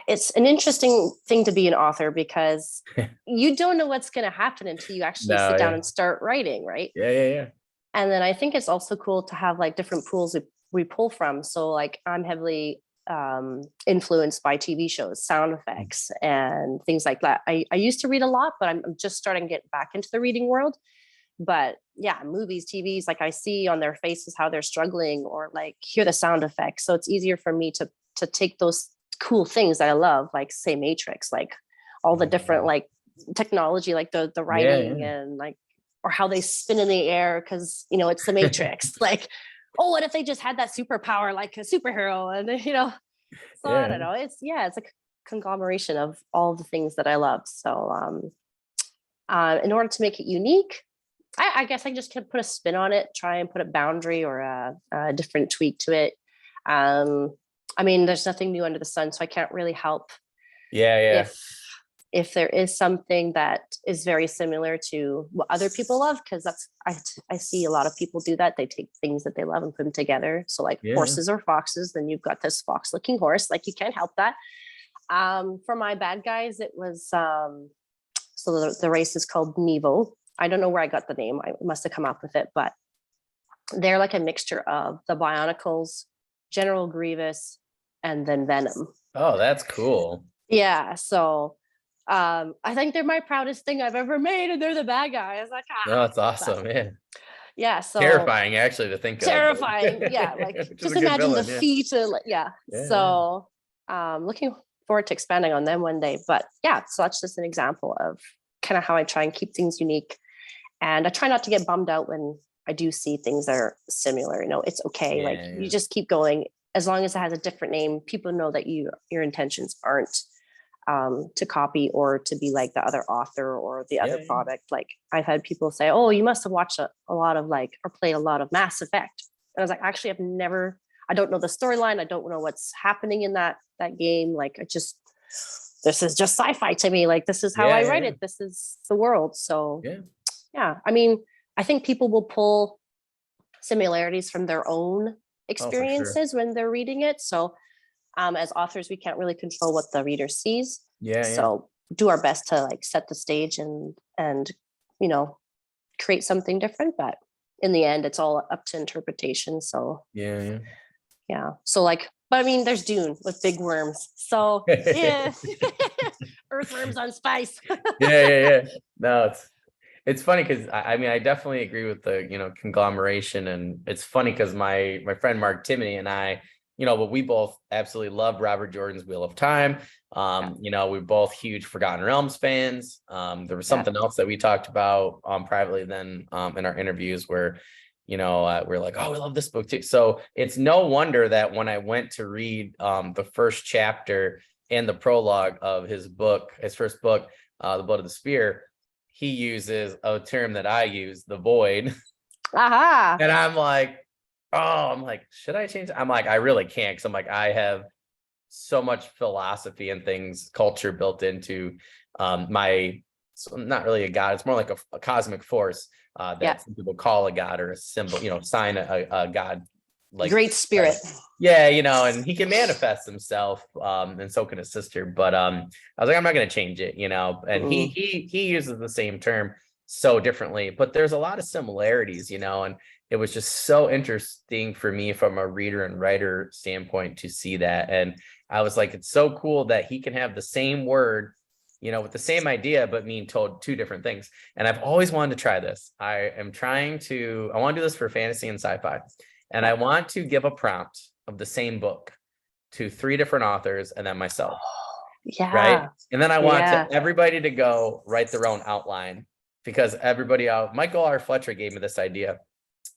it's an interesting thing to be an author because you don't know what's going to happen until you actually sit down and start writing, right? Yeah. And then I think it's also cool to have like different pools we pull from. So like I'm heavily influenced by TV shows, sound effects, and things like that. I used to read a lot, but I'm just starting to get back into the reading world. But yeah, movies, TVs, like I see on their faces how they're struggling, or like hear the sound effects. So it's easier for me to take those cool things that I love, like say Matrix, like all the different like technology, like the writing and like, or how they spin in the air because it's the Matrix. Like, oh, what if they just had that superpower like a superhero? And so I don't know. It's a conglomeration of all the things that I love. So in order to make it unique, I guess I just can put a spin on it, try and put a boundary or a different tweak to it. I mean, there's nothing new under the sun, so I can't really help. If there is something that is very similar to what other people love, because I see a lot of people do that. They take things that they love and put them together. So like horses or foxes, then you've got this fox looking horse. Like you can't help that. For my bad guys, it was so the race is called Nevo. I don't know where I got the name. I must have come up with it, but they're like a mixture of the Bionicles, General Grievous, and then Venom. Oh, that's cool. Yeah. So I think they're my proudest thing I've ever made, and they're the bad guy. I was like, no, that's awesome, man. Yeah. So terrifying, actually, to think terrifying. Yeah. Like just imagine villain, the feat. So looking forward to expanding on them one day. But yeah, so that's just an example of kind of how I try and keep things unique. And I try not to get bummed out when I do see things that are similar. It's okay. You just keep going. As long as it has a different name, people know that your intentions aren't to copy or to be like the other author or the other product. Like I've had people say, oh, you must have watched a lot of like, or played a lot of Mass Effect. And I was like, actually, I don't know the storyline. I don't know what's happening in that game. Like this is just sci-fi to me. Like, this is how I write it. This is the world. So I mean, I think people will pull similarities from their own Oh, for sure. experiences when they're reading it. So as authors, we can't really control what the reader sees. Yeah, yeah, So do our best to like set the stage and you know, create something different. But in the end, it's all up to interpretation. So yeah, yeah. So like, but I mean, there's Dune with big worms. So yeah. yeah, earthworms on spice. Yeah. No, it's funny because I mean I definitely agree with the conglomeration, and it's funny because my friend Mark Timoney and I, but we both absolutely love Robert Jordan's Wheel of Time. Yeah. We're both huge Forgotten Realms fans. There was Yeah. something else that we talked about privately then in our interviews where we're like, oh, we love this book too. So it's no wonder that when I went to read the first chapter and the prologue of his first book, The Blood of the Spear, he uses a term that I use, the void. Aha. And I'm like, should I change? I'm like, I really can't. Cause I'm like, I have so much philosophy and things, culture built into so I'm not really a god. It's more like a cosmic force Yeah. that some people call a god or a symbol, sign a god like Great spirit. yeah, and he can manifest himself, and so can his sister. But I was like, I'm not gonna change it, and he uses the same term so differently, but there's a lot of similarities, and it was just so interesting for me from a reader and writer standpoint to see that. And I was like, it's so cool that he can have the same word, with the same idea, but mean told two different things. And I've always wanted to try this. I want to do this for fantasy and sci-fi. And I want to give a prompt of the same book to 3 different authors and then myself. Yeah. Right. And then I want everybody to go write their own outline, because Michael R. Fletcher gave me this idea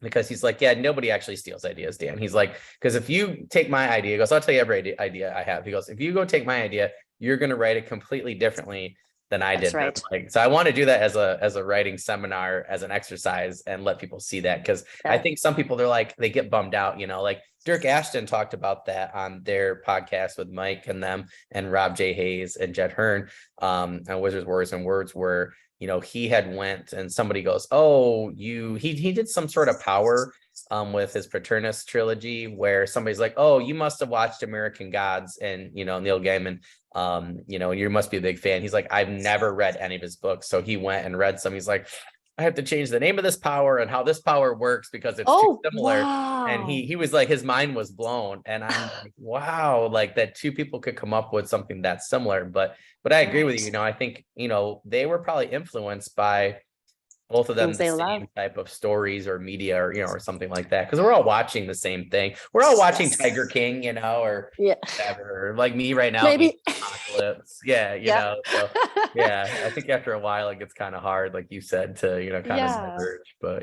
because he's like, yeah, nobody actually steals ideas, Dan. He's like, because if you take my idea, he goes, I'll tell you every idea I have. He goes, if you go take my idea, you're going to write it completely differently than I did. Right. Like, so I want to do that as a writing seminar, as an exercise, and let people see that. Because I think some people, they get bummed out, like Dirk Ashton talked about that on their podcast with Mike and them and Rob J. Hayes and Jed Hearn, on Wizards, Warriors, and Words, where he had went and somebody goes, oh, he did some sort of power with his Paternus trilogy, where somebody's like, oh, you must have watched American Gods and Neil Gaiman, you must be a big fan. He's like, I've never read any of his books. So he went and read some. He's like, I have to change the name of this power and how this power works because it's too similar. Wow. And he was like, his mind was blown. And I'm like, wow, like that 2 people could come up with something that's similar. But I agree with you. I think, they were probably influenced by both of them the same type of stories or media or or something like that, because we're all watching the same thing. We're all watching Tiger King, or whatever. Like me right now, maybe Apocalypse. Yeah, so yeah, I think after a while it gets kind of hard, like you said, to kind of diverge. But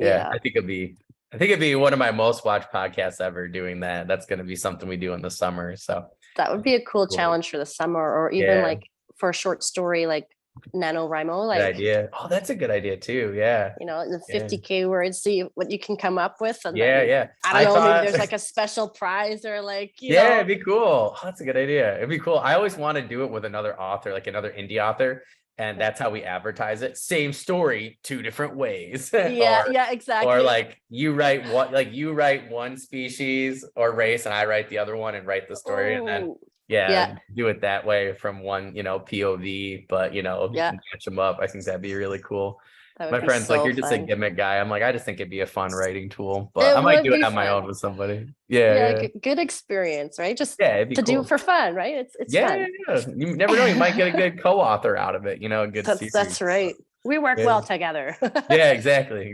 yeah, I think it'd be one of my most watched podcasts ever doing that. That's going to be something we do in the summer. So that would be a cool challenge for the summer, or even like for a short story, like NaNoWriMo, like good idea. Oh, that's a good idea too. Yeah. The 50K words, see what you can come up with. And yeah. I don't know, maybe there's like a special prize or like, it'd be cool. Oh, that's a good idea. It'd be cool. I always want to do it with another author, like another indie author. And that's how we advertise it. Same story, 2 different ways. Yeah, exactly. Or like you write one species or race and I write the other one and write the story. And then do it that way from one, POV, but match them up. I think that'd be really cool. My friend's like, you're just a gimmick guy. I'm like, I just think it'd be a fun writing tool, but I might do it on my own with somebody. Yeah. Good experience, right? Just it'd be to cool. do for fun, right? It's fun. Yeah. You never know, you might get a good co-author out of it, a good series. That's right. We work well together. Yeah, exactly.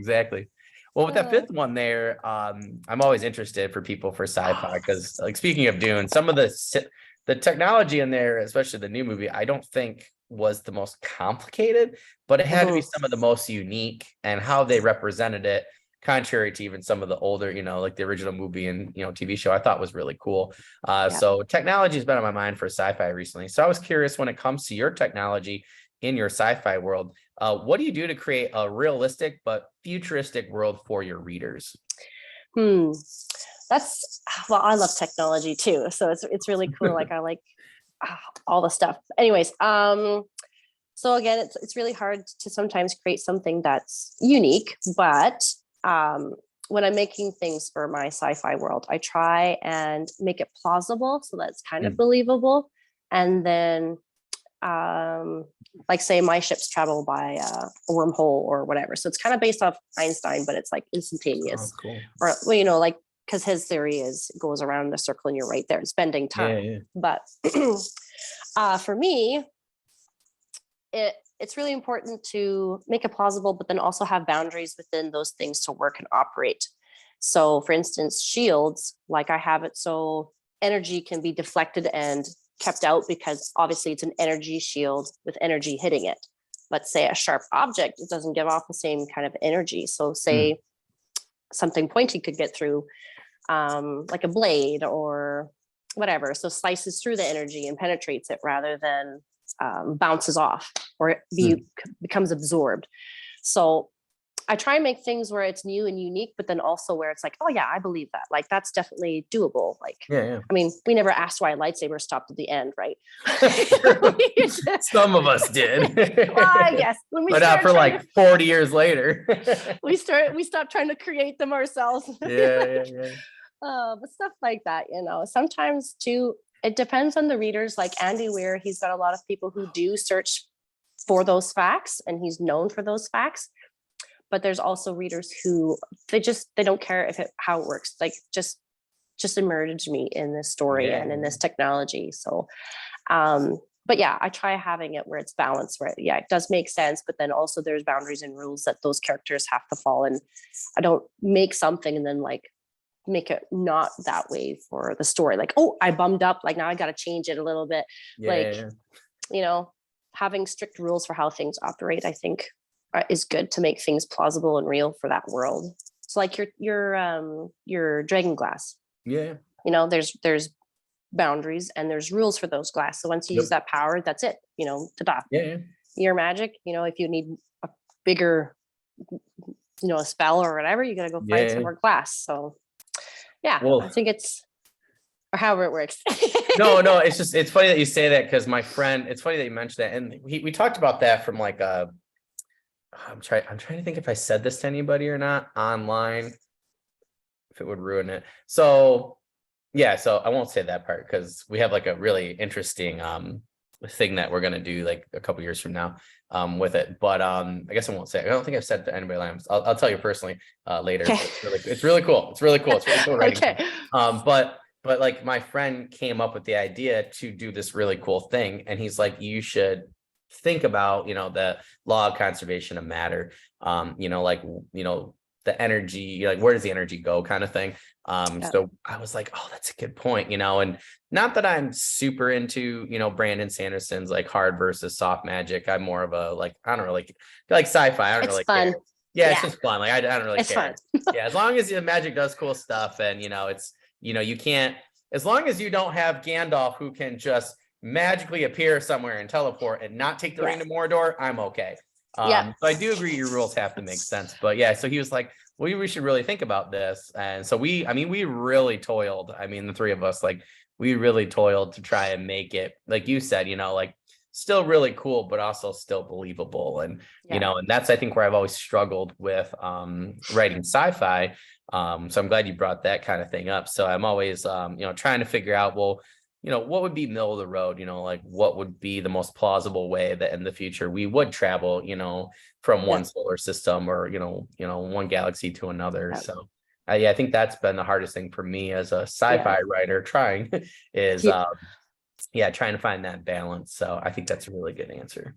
Well, with that 5th one there, I'm always interested for people for sci-fi, because like speaking of Dune, some of the technology in there, especially the new movie, I don't think was the most complicated, but it had to be some of the most unique, and how they represented it, contrary to even some of the older, like the original movie and TV show, I thought was really cool. So technology has been on my mind for sci-fi recently. So I was curious, when it comes to your technology in your sci-fi world, what do you do to create a realistic but futuristic world for your readers? That's, well, I love technology too, so it's really cool. Like I like all the stuff. Anyways, so again, it's really hard to sometimes create something that's unique, but when I'm making things for my sci-fi world, I try and make it plausible so that it's kind of believable. And then like say my ships travel by a wormhole or whatever. So it's kind of based off Einstein, but it's like instantaneous. Oh, cool. Or, well, you know, like, because his theory is it goes around the circle and you're right there. It's bending time. Yeah. But for me, it's really important to make it plausible, but then also have boundaries within those things to work and operate. So for instance, shields, like I have it so energy can be deflected and kept out, because obviously it's an energy shield with energy hitting it. But say a sharp object, it doesn't give off the same kind of energy. So say something pointy could get through, like a blade or whatever. So slices through the energy and penetrates it rather than bounces off or becomes absorbed. So I try and make things where it's new and unique, but then also where it's like, oh yeah, I believe that. Like that's definitely doable. Like, Yeah. I mean, we never asked why a lightsaber stopped at the end, right? Some of us did. Well, I guess when we but not for like 40 years later. we stopped trying to create them ourselves. Yeah. But stuff like that, you know, sometimes too, it depends on the readers. Like Andy Weir, he's got a lot of people who do search for those facts and he's known for those facts. But there's also readers who they don't care how it works. Like just immerse me in this story and in this technology. So, but yeah, I try having it where it's balanced, where it does make sense, but then also there's boundaries and rules that those characters have to follow. And I don't make something and then like make it not that way for the story. Like, oh, I bummed up, like now I got to change it a little bit. You know, having strict rules for how things operate, I think is good to make things plausible and real for that world. So like your dragon glass. Yeah. You know, there's boundaries and there's rules for those glass. So once you use that power, that's it. You know, ta-da. Yeah. Your magic, you know, if you need a bigger, you know, a spell or whatever, you got to go find some more glass. So yeah, well, I think it's or however it works. no, it's funny that you say that, because my friend, it's funny that you mentioned that. And we talked about that from like I'm trying to think if I said this to anybody or not online, if it would ruin it. So I won't say that part because we have like a really interesting thing that we're gonna do like a couple years from now with it. But I guess I won't say it. I don't think I've said it to anybody online. I'll tell you personally later. Okay. It's really cool. It's really cool writing. Okay. But like my friend came up with the idea to do this really cool thing, and he's like, you should think about, you know, the law of conservation of matter, you know, like, you know, the energy, like where does the energy go kind of thing. So I was like, oh, that's a good point, you know, and not that I'm super into, you know, Brandon Sanderson's like hard versus soft magic. I'm more of a like, I don't know, like sci-fi. I don't really care. Yeah, it's just fun. Like I don't really care. Yeah, as long as the magic does cool stuff, and you know, it's, you know, you can't, as long as you don't have Gandalf who can just magically appear somewhere and teleport and not take the ring to Mordor, I'm okay. So I do agree your rules have to make sense. But yeah, so he was like, we should really think about this. And so we really toiled. I mean, the three of us, like we really toiled to try and make it, like you said, you know, like still really cool, but also still believable. And, you know, and that's, I think, where I've always struggled with writing sci-fi. So I'm glad you brought that kind of thing up. So I'm always, you know, trying to figure out, well, you know, what would be middle of the road, you know, like what would be the most plausible way that in the future we would travel, you know, from one solar system or, you know, one galaxy to another. So I think that's been the hardest thing for me as a sci-fi writer trying is, trying to find that balance. So I think that's a really good answer.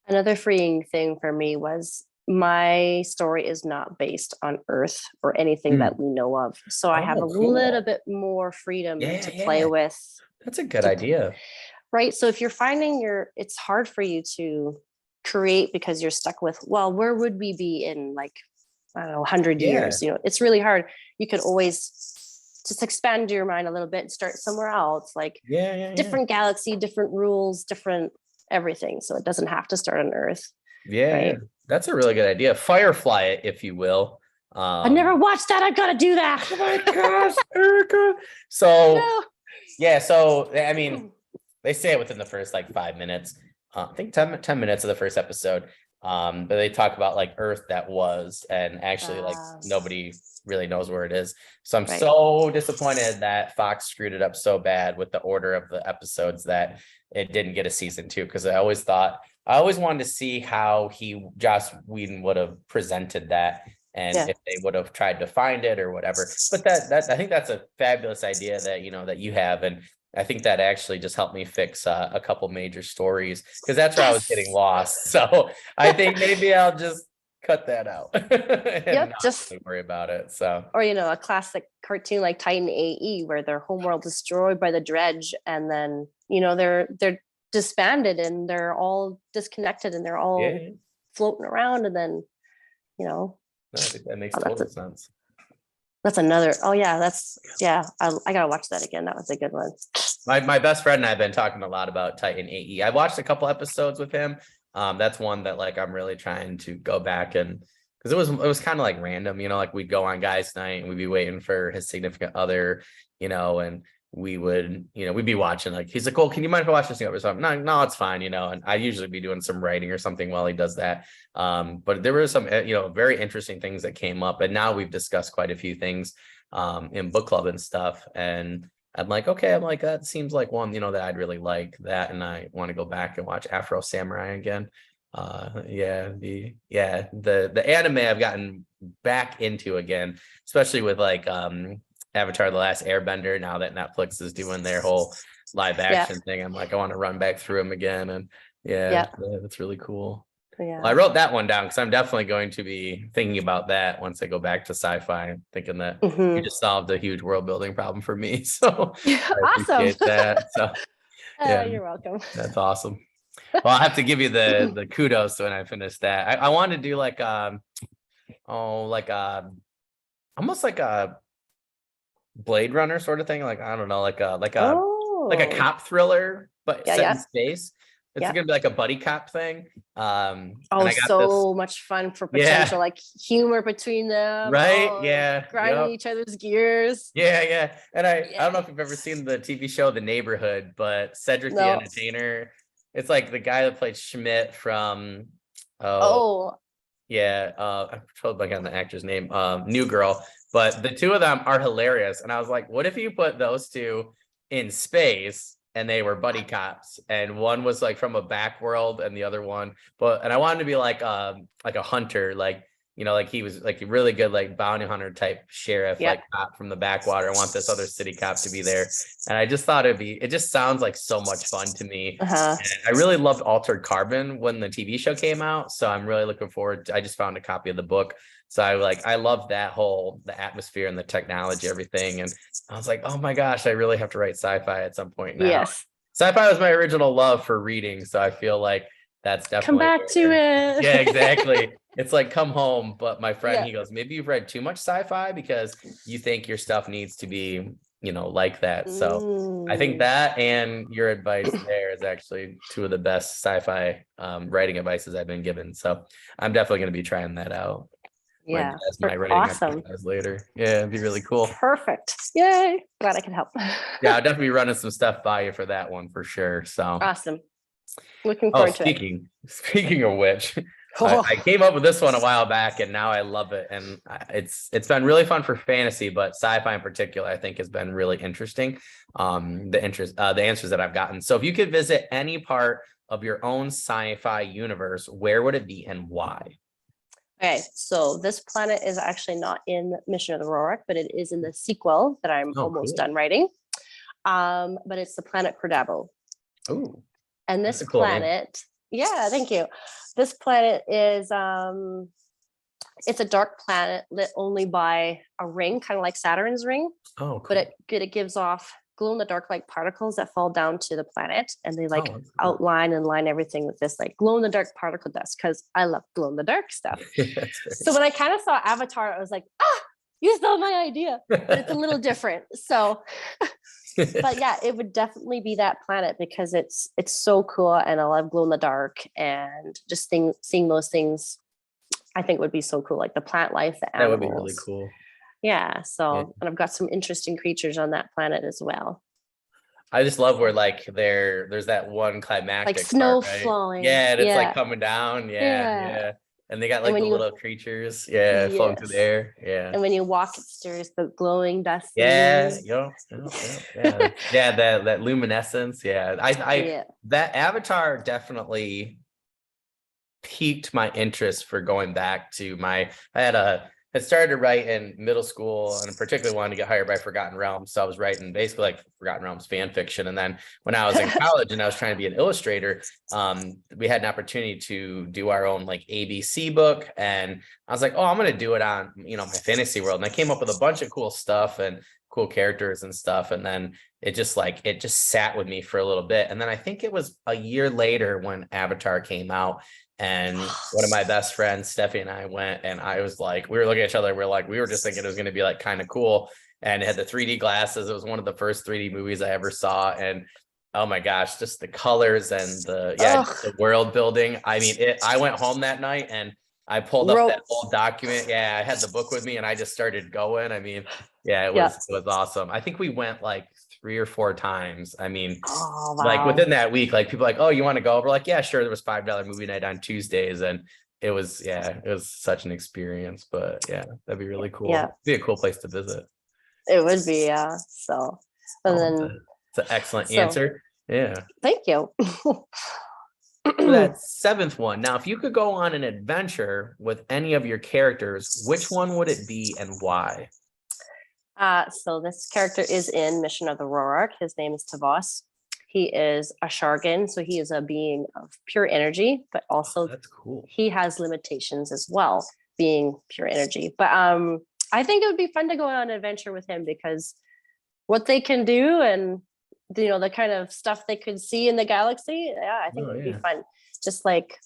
Another freeing thing for me was my story is not based on Earth or anything that we know of. So I have a little bit more freedom to play with. That's a good idea. Right. So if you're finding it's hard for you to create because you're stuck with, well, where would we be in like, I don't know, 100 years? You know, it's really hard. You could always just expand your mind a little bit and start somewhere else, like different galaxy, different rules, different everything. So it doesn't have to start on Earth. Right? That's a really good idea. Firefly it, if you will. I never watched that. I've got to do that. Oh my gosh, Erica. So so I mean, they say it within the first like 5 minutes. I think 10 minutes of the first episode. But they talk about like Earth that was, and actually like Uh, nobody really knows where it is. So I'm right. so disappointed that Fox screwed it up so bad with the order of the episodes that it didn't get a season 2. Because I always wanted to see how Joss Whedon would have presented that, and Yeah. if they would have tried to find it or whatever. But that I think that's a fabulous idea that that you have, and I think that actually just helped me fix a couple major stories, because that's where I was getting Yes. lost. So I think maybe I'll just cut that out and Yep. not Just really worry about it. So or a classic cartoon like Titan AE, where their homeworld is destroyed by the dredge, and then they're disbanded and they're all disconnected and they're all yeah, floating around, and then you know no, I think that makes oh, total sense. that's another. Oh yeah, I gotta watch that again. That was a good one. My best friend and I have been talking a lot about Titan AE. I watched a couple episodes with him. That's one that like I'm really trying to go back, and because it was kind of like random, like we'd go on guys' night and we'd be waiting for his significant other, and we would, we'd be watching, like he's like, "Oh, can you mind if I watch this thing over?" So I'm, no, no, it's fine, and I usually be doing some writing or something while he does that. But there were some, very interesting things that came up, and now we've discussed quite a few things in book club and stuff, and I'm like, okay, I'm like, that seems like one, that I'd really like that. And I want to go back and watch Afro Samurai again. The anime I've gotten back into again, especially with like Avatar: The Last Airbender, now that Netflix is doing their whole live Yeah. action thing. I'm like, I want to run back through them again. And Yeah. that's really cool. Well, I Yeah. wrote that one down because I'm definitely going to be thinking about that once I go back to sci-fi, thinking that you Hmm. just solved a huge world building problem for me. So I Awesome. appreciate that. So yeah, You're welcome. that's awesome. Well, I'll have to give you the kudos when I finish that. I want to do like like almost like a Blade Runner sort of thing. Like I don't know, like a Oh, cop thriller, but yeah, set in yeah, space. It's yeah. gonna be like a buddy cop thing. And Oh, I got this. so much fun for Yeah, potential like humor between them. right. Oh, Yeah. grinding Yep. each other's gears. Yeah. And I don't Yeah. know if you've ever seen the TV show The Neighborhood, but Cedric the No. Entertainer, it's like the guy that played Schmidt from oh Oh, yeah, I'm totally blanking on the actor's name, New Girl. But the two of them are hilarious. And I was like, what if you put those two in space and they were buddy cops, and one was like from a back world and the other one, and I wanted to be like a hunter, like like he was like a really good like bounty hunter type sheriff, yeah. like cop from the backwater. I want this other city cop to be there. And I just thought it just sounds like so much fun to me. Uh-huh. And I really loved Altered Carbon when the TV show came out. So I'm really looking forward I just found a copy of the book. So I love the atmosphere and the technology, everything. And I was like, oh my gosh, I really have to write sci-fi at some point now. Yes. Sci-fi was my original love for reading. So I feel like that's Come definitely back to where, yeah, it. exactly. It's like come home. But my friend, Yeah. he goes, maybe you've read too much sci-fi because you think your stuff needs to be, like that. So I think Mm. that and your advice there is actually two of the best sci-fi writing advices I've been given. So I'm definitely going to be trying that out. Might Yeah. as my writing Awesome. exercise later. Yeah, it'd be really cool. Perfect. Yay. Glad I could help. Yeah, I'll definitely be running some stuff by you for that one for sure. So, Awesome. Looking oh, forward to it. speaking of which, Oh, I came up with this one a while back, and now I love it. And it's been really fun for fantasy, but sci-fi in particular, I think has been really interesting. The answers that I've gotten. So, if you could visit any part of your own sci-fi universe, where would it be and why? okay. So this planet is actually not in Mission of the Rorik, but it is in the sequel that I'm Oh, almost cool. done writing. But it's the planet Cordabo. Oh, And that's this a cool name. planet, yeah, thank you. This planet is it's a dark planet lit only by a ring, kind of like Saturn's ring, Oh, but cool. it gives off glow in the dark like particles that fall down to the planet, and they like Oh, that's cool. outline and line everything with this like glow in the dark particle dust, because I love glow in the dark stuff. That's So great. when I kind of saw Avatar, I was like, you stole my idea, but it's a little different. So but yeah, it would definitely be that planet because it's so cool, and I love glow in the dark, and just seeing those things I think would be so cool, like the plant life, the That would be really animals. cool. Yeah. Yeah. So, and I've got some interesting creatures on that planet as well. I just love where like there's that one Like climactic snow part, right? flowing. Yeah, and it's like Yeah. coming down. Yeah, Yeah. yeah. And they got And like when the you, little creatures, yeah, floating through the yes. air. Yeah. And when you walk upstairs, the glowing dust in the Yeah, wind. yeah. Yeah, that luminescence. Yeah. I Yeah. that Avatar definitely piqued my interest for going back to my I started to write in middle school and particularly wanted to get hired by Forgotten Realms. So I was writing basically like Forgotten Realms fan fiction. And then when I was in college and I was trying to be an illustrator, we had an opportunity to do our own like ABC book. And I was like, oh, I'm gonna do it on, my fantasy world. And I came up with a bunch of cool stuff and cool characters and stuff. And then it just sat with me for a little bit. And then I think it was a year later when Avatar came out. And one of my best friends, Steffi, and I went, and I was like, we were looking at each other. We were just thinking it was going to be like kind of cool. And it had the 3D glasses. It was one of the first 3D movies I ever saw. And oh my gosh, just the colors and Ugh. the world building. I mean, I went home that night and I pulled up Rope. that old document. Yeah, I had the book with me and I just started going. I mean, yeah, Yeah. it was awesome. I think we went like 3 or 4 times. I mean, Oh, like wow. within that week, like people like, oh, you want to go? We're like, yeah, sure. There was $5 movie night on Tuesdays, and it was such an experience. But yeah, that'd be really Yeah. cool. Be a cool place to visit. It would be, yeah. So, and Oh, then, it's an excellent so answer. Yeah. thank you. For that seventh one. Now, if you could go on an adventure with any of your characters, which one would it be and why? So this character is in Mission of the Rorark. His name is Tavos. He is a Shargan, so he is a being of pure energy, but also That's cool. he has limitations as well, being pure energy. But I think it would be fun to go on an adventure with him because what they can do and the kind of stuff they could see in the galaxy, yeah, I think it would be fun. Just like,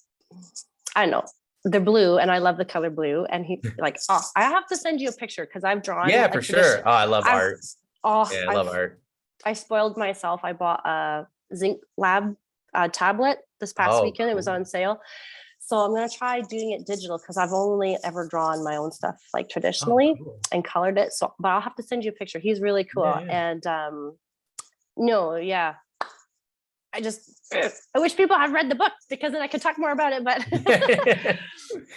I don't know, they're blue and I love the color blue. And he like, oh, I have to send you a picture because I've drawn. Yeah, for sure. Oh, I love art. Oh, Yeah, I love art. I spoiled myself. I bought a Zinc Lab tablet this past Oh, weekend. It was on sale. So I'm going to try doing it digital because I've only ever drawn my own stuff like traditionally and colored it. So, but I'll have to send you a picture. He's really cool. Yeah. And no, yeah. I wish people had read the book because then I could talk more about it. But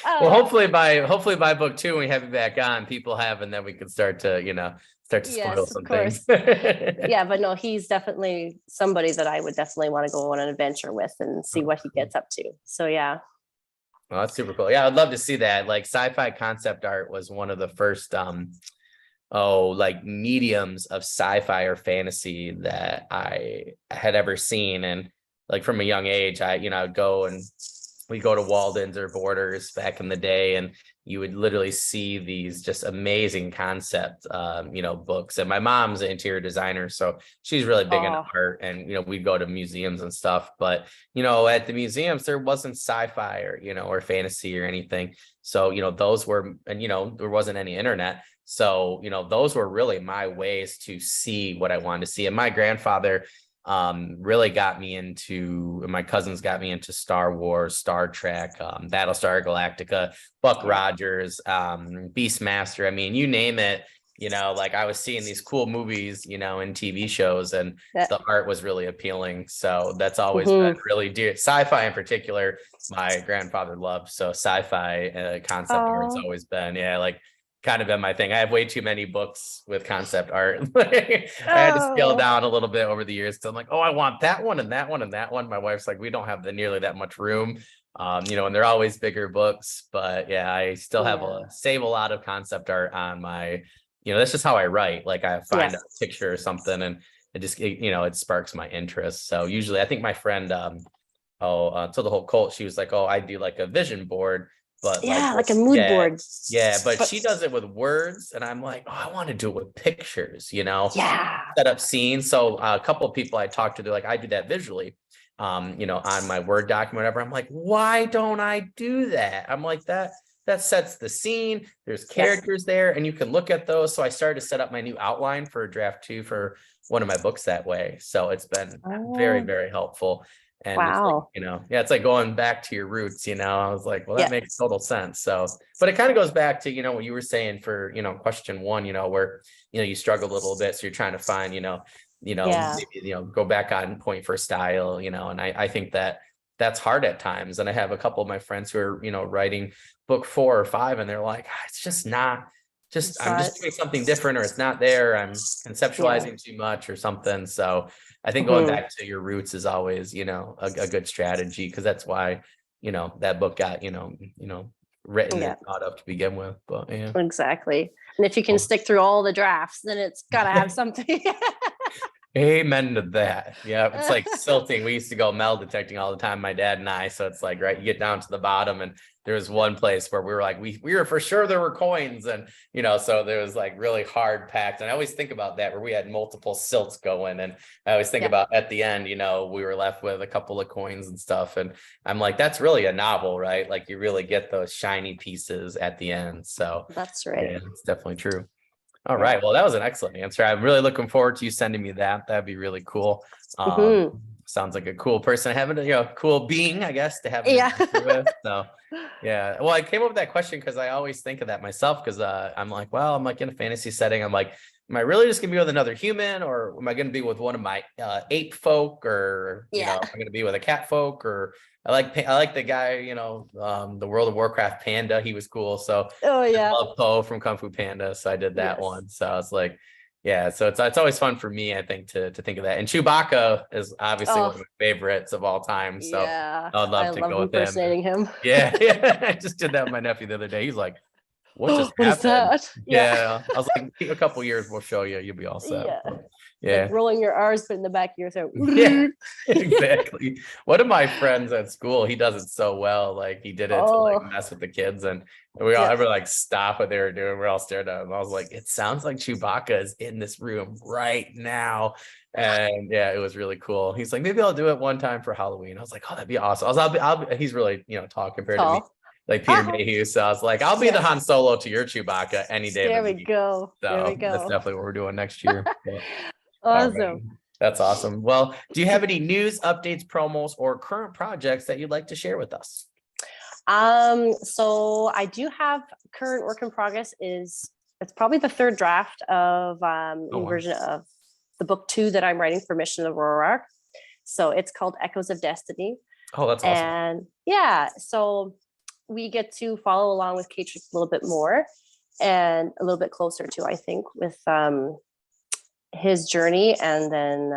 well, hopefully by book 2, when we have you back on, people have, and then we can start to spoil some things. Yeah, but no, he's definitely somebody that I would definitely want to go on an adventure with and see what he gets up to. So yeah. Oh, that's super cool. Yeah, I'd love to see that. Like sci-fi concept art was one of the first like mediums of sci-fi or fantasy that I had ever seen. And like from a young age, I'd go and we go to Walden's or Borders back in the day, and you would literally see these just amazing concept, books. And my mom's an interior designer, so she's really big into art. And we'd go to museums and stuff. But at the museums, there wasn't sci-fi or fantasy or anything. So those were, and there wasn't any internet. So those were really my ways to see what I wanted to see. And my grandfather really got me into, and my cousins got me into Star Wars, Star Trek, Battlestar Galactica, Buck Rogers, Beastmaster. I mean, you name it, like I was seeing these cool movies, in TV shows, and the art was really appealing. So that's always been really dear. Sci-fi in particular, my grandfather loved. So sci-fi concept art's always been, like kind of been my thing. I have way too many books with concept art. I had to scale down a little bit over the years because I'm like, oh, I want that one and that one and that one. My wife's like, we don't have nearly that much room, and they're always bigger books. But yeah, I still have save a lot of concept art on my, that's just how I write. Like I find a picture or something, and it just it sparks my interest. So usually, I think my friend, so the whole cult, she was like, oh, I do like a vision board. But like a mood board. Yeah, but she does it with words, and I'm like, oh, I want to do it with pictures, Yeah. Set up scenes. So a couple of people I talked to, they're like, I do that visually, on my Word document, whatever. I'm like, why don't I do that? I'm like, that sets the scene. There's characters there, and you can look at those. So I started to set up my new outline for draft 2 for one of my books that way. So it's been very, very helpful. And it's like, it's like going back to your roots, I was like, well, that makes total sense. So, but it kind of goes back to, what you were saying for, question 1, where, you struggle a little bit. So you're trying to find, Yeah. maybe, go back on point for style, and I think that that's hard at times. And I have a couple of my friends who are, writing book 4 or 5, and they're like, it's just not, I'm But just doing something different, or it's not there. I'm yeah. conceptualizing too much or something. So I think going Mhm. back to your roots is always, a good strategy, because that's why, that book got, written Yeah, and thought of to begin with. But yeah. exactly. And if you can Well, stick through all the drafts, then it's got to have something. amen to that. Yeah, it's like silting. We used to go metal detecting all the time, my dad and I. So it's like, right, you get down to the bottom, and there was one place where we were like, we were for sure there were coins, and so there was like really hard packed. And I always think about that, where we had multiple silts going, and I always think Yeah, about at the end, we were left with a couple of coins and stuff. And I'm like, that's really a novel, right? Like you really get those shiny pieces at the end. So that's right. yeah, it's definitely true. All Yeah. right. Well, that was an excellent answer. I'm really looking forward to you sending me that. That'd be really cool. Um, Hmm. sounds like a cool person having cool being, I guess, to have an Yeah. adventure with. So yeah. Well, I came up with that question because I always think of that myself, because I'm like, well, I'm like in a fantasy setting. I'm like, am I really just gonna be with another human, or am I gonna be with one of my ape folk, or Yeah. am I gonna be with a cat folk? Or I like the guy, the World of Warcraft panda. He was cool. So Oh I yeah. love Poe from Kung Fu Panda, so I did that Yes. one. So I was like, yeah. So it's always fun for me, I think, to think of that. And Chewbacca is obviously one Oh of my favorites of all time. So yeah. I would I love to love go with him. impersonating him. Yeah, yeah. I just did that with my nephew the other day. He's like, "What just What is happened?" that? Yeah. Yeah, I was like, "A couple years, we'll show you. You'll be all set." Yeah. But, Like yeah. rolling your R's, but in the back of your throat. Yeah, exactly. One of my friends at school, he does it so well. Like he did it to like Oh mess with the kids, and we all yeah. ever like stop what they were doing. We're all staring at him. I was like, it sounds like Chewbacca is in this room right now. And yeah, it was really cool. He's like, maybe I'll do it one time for Halloween. I was like, oh, that'd be awesome. I'll be, he's really, tall compared to me, Tall. like Peter Mayhew. So I was like, I'll be the Yeah. Han Solo to your Chewbacca any day of There the we week. go. There we So that's go. definitely what we're doing next year. But all right. Awesome. That's awesome. Well, do you have any news, updates, promos, or current projects that you'd like to share with us? So I do have current work in progress it's probably the third draft of Oh, new wow. version of the book 2 that I'm writing for Mission of Aurora. So it's called Echoes of Destiny. Oh, that's awesome. And yeah, so we get to follow along with Kate a little bit more and a little bit closer to, I think, with his journey, and then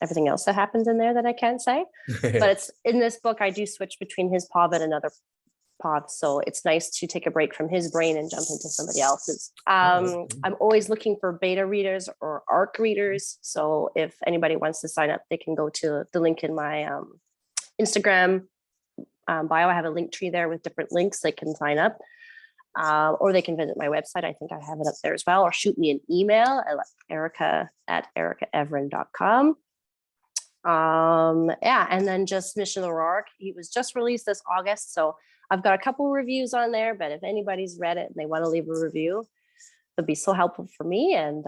everything else that happens in there that I can't say. But it's in this book, I do switch between his pod and another pod. So it's nice to take a break from his brain and jump into somebody else's. I'm always looking for beta readers or ARC readers. So if anybody wants to sign up, they can go to the link in my Instagram bio. I have a link tree there with different links they can sign up. Or they can visit my website. I think I have it up there as well, or shoot me an email at erica@ericaevren.com. Yeah, and then just Mission O'Rourke. He was just released this August, so I've got a couple reviews on there, but if anybody's read it and they want to leave a review, it'd be so helpful for me. And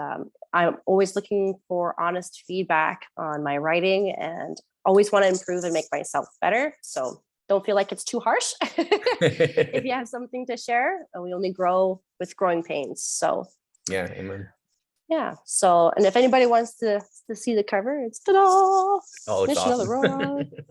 I'm always looking for honest feedback on my writing, and always want to improve and make myself better. So don't feel like it's too harsh. If you have something to share, we only grow with growing pains. So Yeah, amen. yeah. So, and if anybody wants to see the cover, it's ta-da! Oh, it's Mission of the awesome. Road.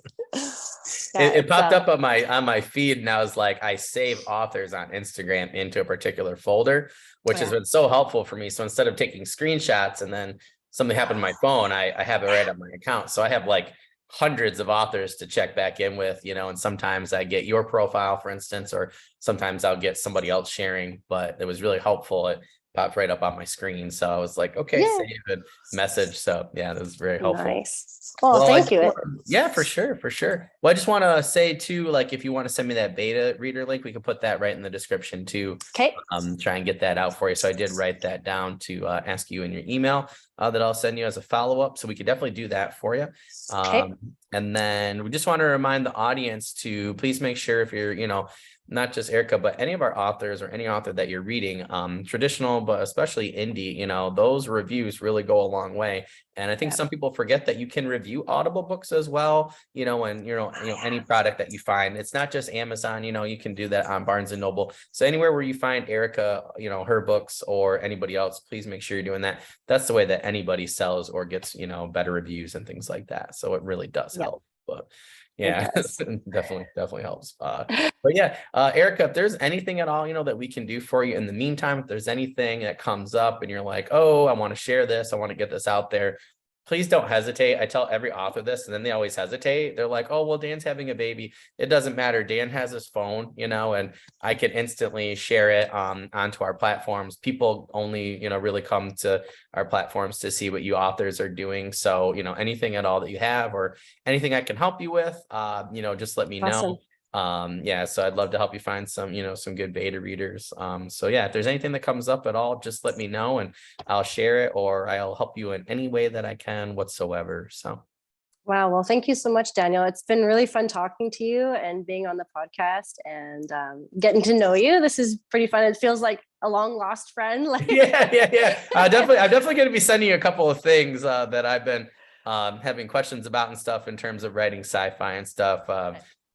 It popped up on my feed, and I was like, I save authors on Instagram into a particular folder, which has been so helpful for me. So instead of taking screenshots and then something happened to my phone, I have it right on my account. So I have like hundreds of authors to check back in with, and sometimes I get your profile, for instance, or sometimes I'll get somebody else sharing, but it was really helpful. It popped right up on my screen. So I was like, okay, Yeah. save and message. So yeah, that was very helpful. Nice. Well, thank you. Yeah, for sure. Well, I just want to say too, like, if you want to send me that beta reader link, we can put that right in the description too. Okay. Try and get that out for you. So I did write that down to ask you in your email that I'll send you as a follow-up. So we could definitely do that for you. And then we just want to remind the audience to please make sure, if you're, not just Erica, but any of our authors or any author that you're reading, traditional, but especially indie, those reviews really go a long way. And I think Yeah. some people forget that you can review Audible books as well, and any product that you find. It's not just Amazon, you can do that on Barnes and Noble. So anywhere where you find Erica, her books or anybody else, please make sure you're doing that. That's the way that anybody sells or gets, better reviews and things like that. So it really does Yeah, help. But it yeah, does. definitely helps. But yeah, Erica, if there's anything at all, that we can do for you in the meantime, if there's anything that comes up and you're like, oh, I want to share this, I want to get this out there, please don't hesitate. I tell every author this, and then they always hesitate. They're like, oh, well, Dan's having a baby. It doesn't matter. Dan has his phone, and I can instantly share it onto our platforms. People only, really come to our platforms to see what you authors are doing. So, anything at all that you have or anything I can help you with, just let me Awesome. know. Yeah, so I'd love to help you find some, some good beta readers. So yeah, if there's anything that comes up at all, just let me know and I'll share it or I'll help you in any way that I can whatsoever. So Wow. Well, thank you so much, Daniel. It's been really fun talking to you and being on the podcast and getting to know you. This is pretty fun. It feels like a long lost friend. Like yeah. I'm definitely going to be sending you a couple of things that I've been having questions about and stuff in terms of writing sci-fi and stuff.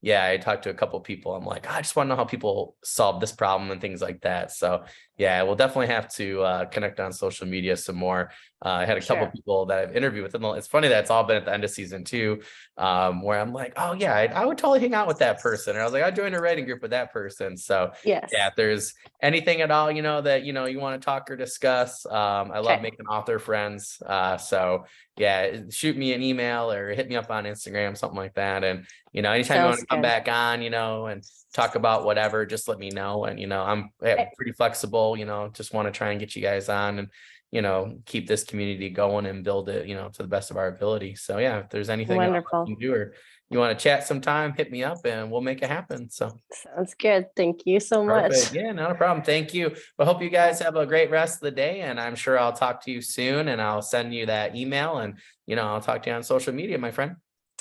Yeah, I talked to a couple of people. I'm like, I just want to know how people solve this problem and things like that. So yeah, we'll definitely have to connect on social media some more. I had a couple of Sure. people that I've interviewed with, and it's funny that it's all been at the end of season 2, where I'm like, oh yeah, I would totally hang out with that person. And I was like, I joined a writing group with that person. So yeah, Yes. if there's anything at all, that you want to talk or discuss, I love Okay. making author friends. So yeah, shoot me an email or hit me up on Instagram, something like that. And anytime you want Sounds to come good. back on, and talk about whatever, just let me know. And I'm pretty flexible, just want to try and get you guys on and keep this community going and build it, to the best of our ability. So yeah, if there's anything else I Wonderful. can do or you want to chat sometime, hit me up and we'll make it happen. So Sounds good. Thank you so much. perfect. Yeah, not a problem. Thank you. But hope you guys have a great rest of the day. And I'm sure I'll talk to you soon and I'll send you that email and, I'll talk to you on social media, my friend.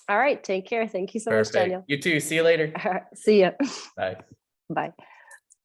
All right. Take care. Thank you so much, Perfect. Daniel. You too. See you later. All right, see ya. Bye. Bye.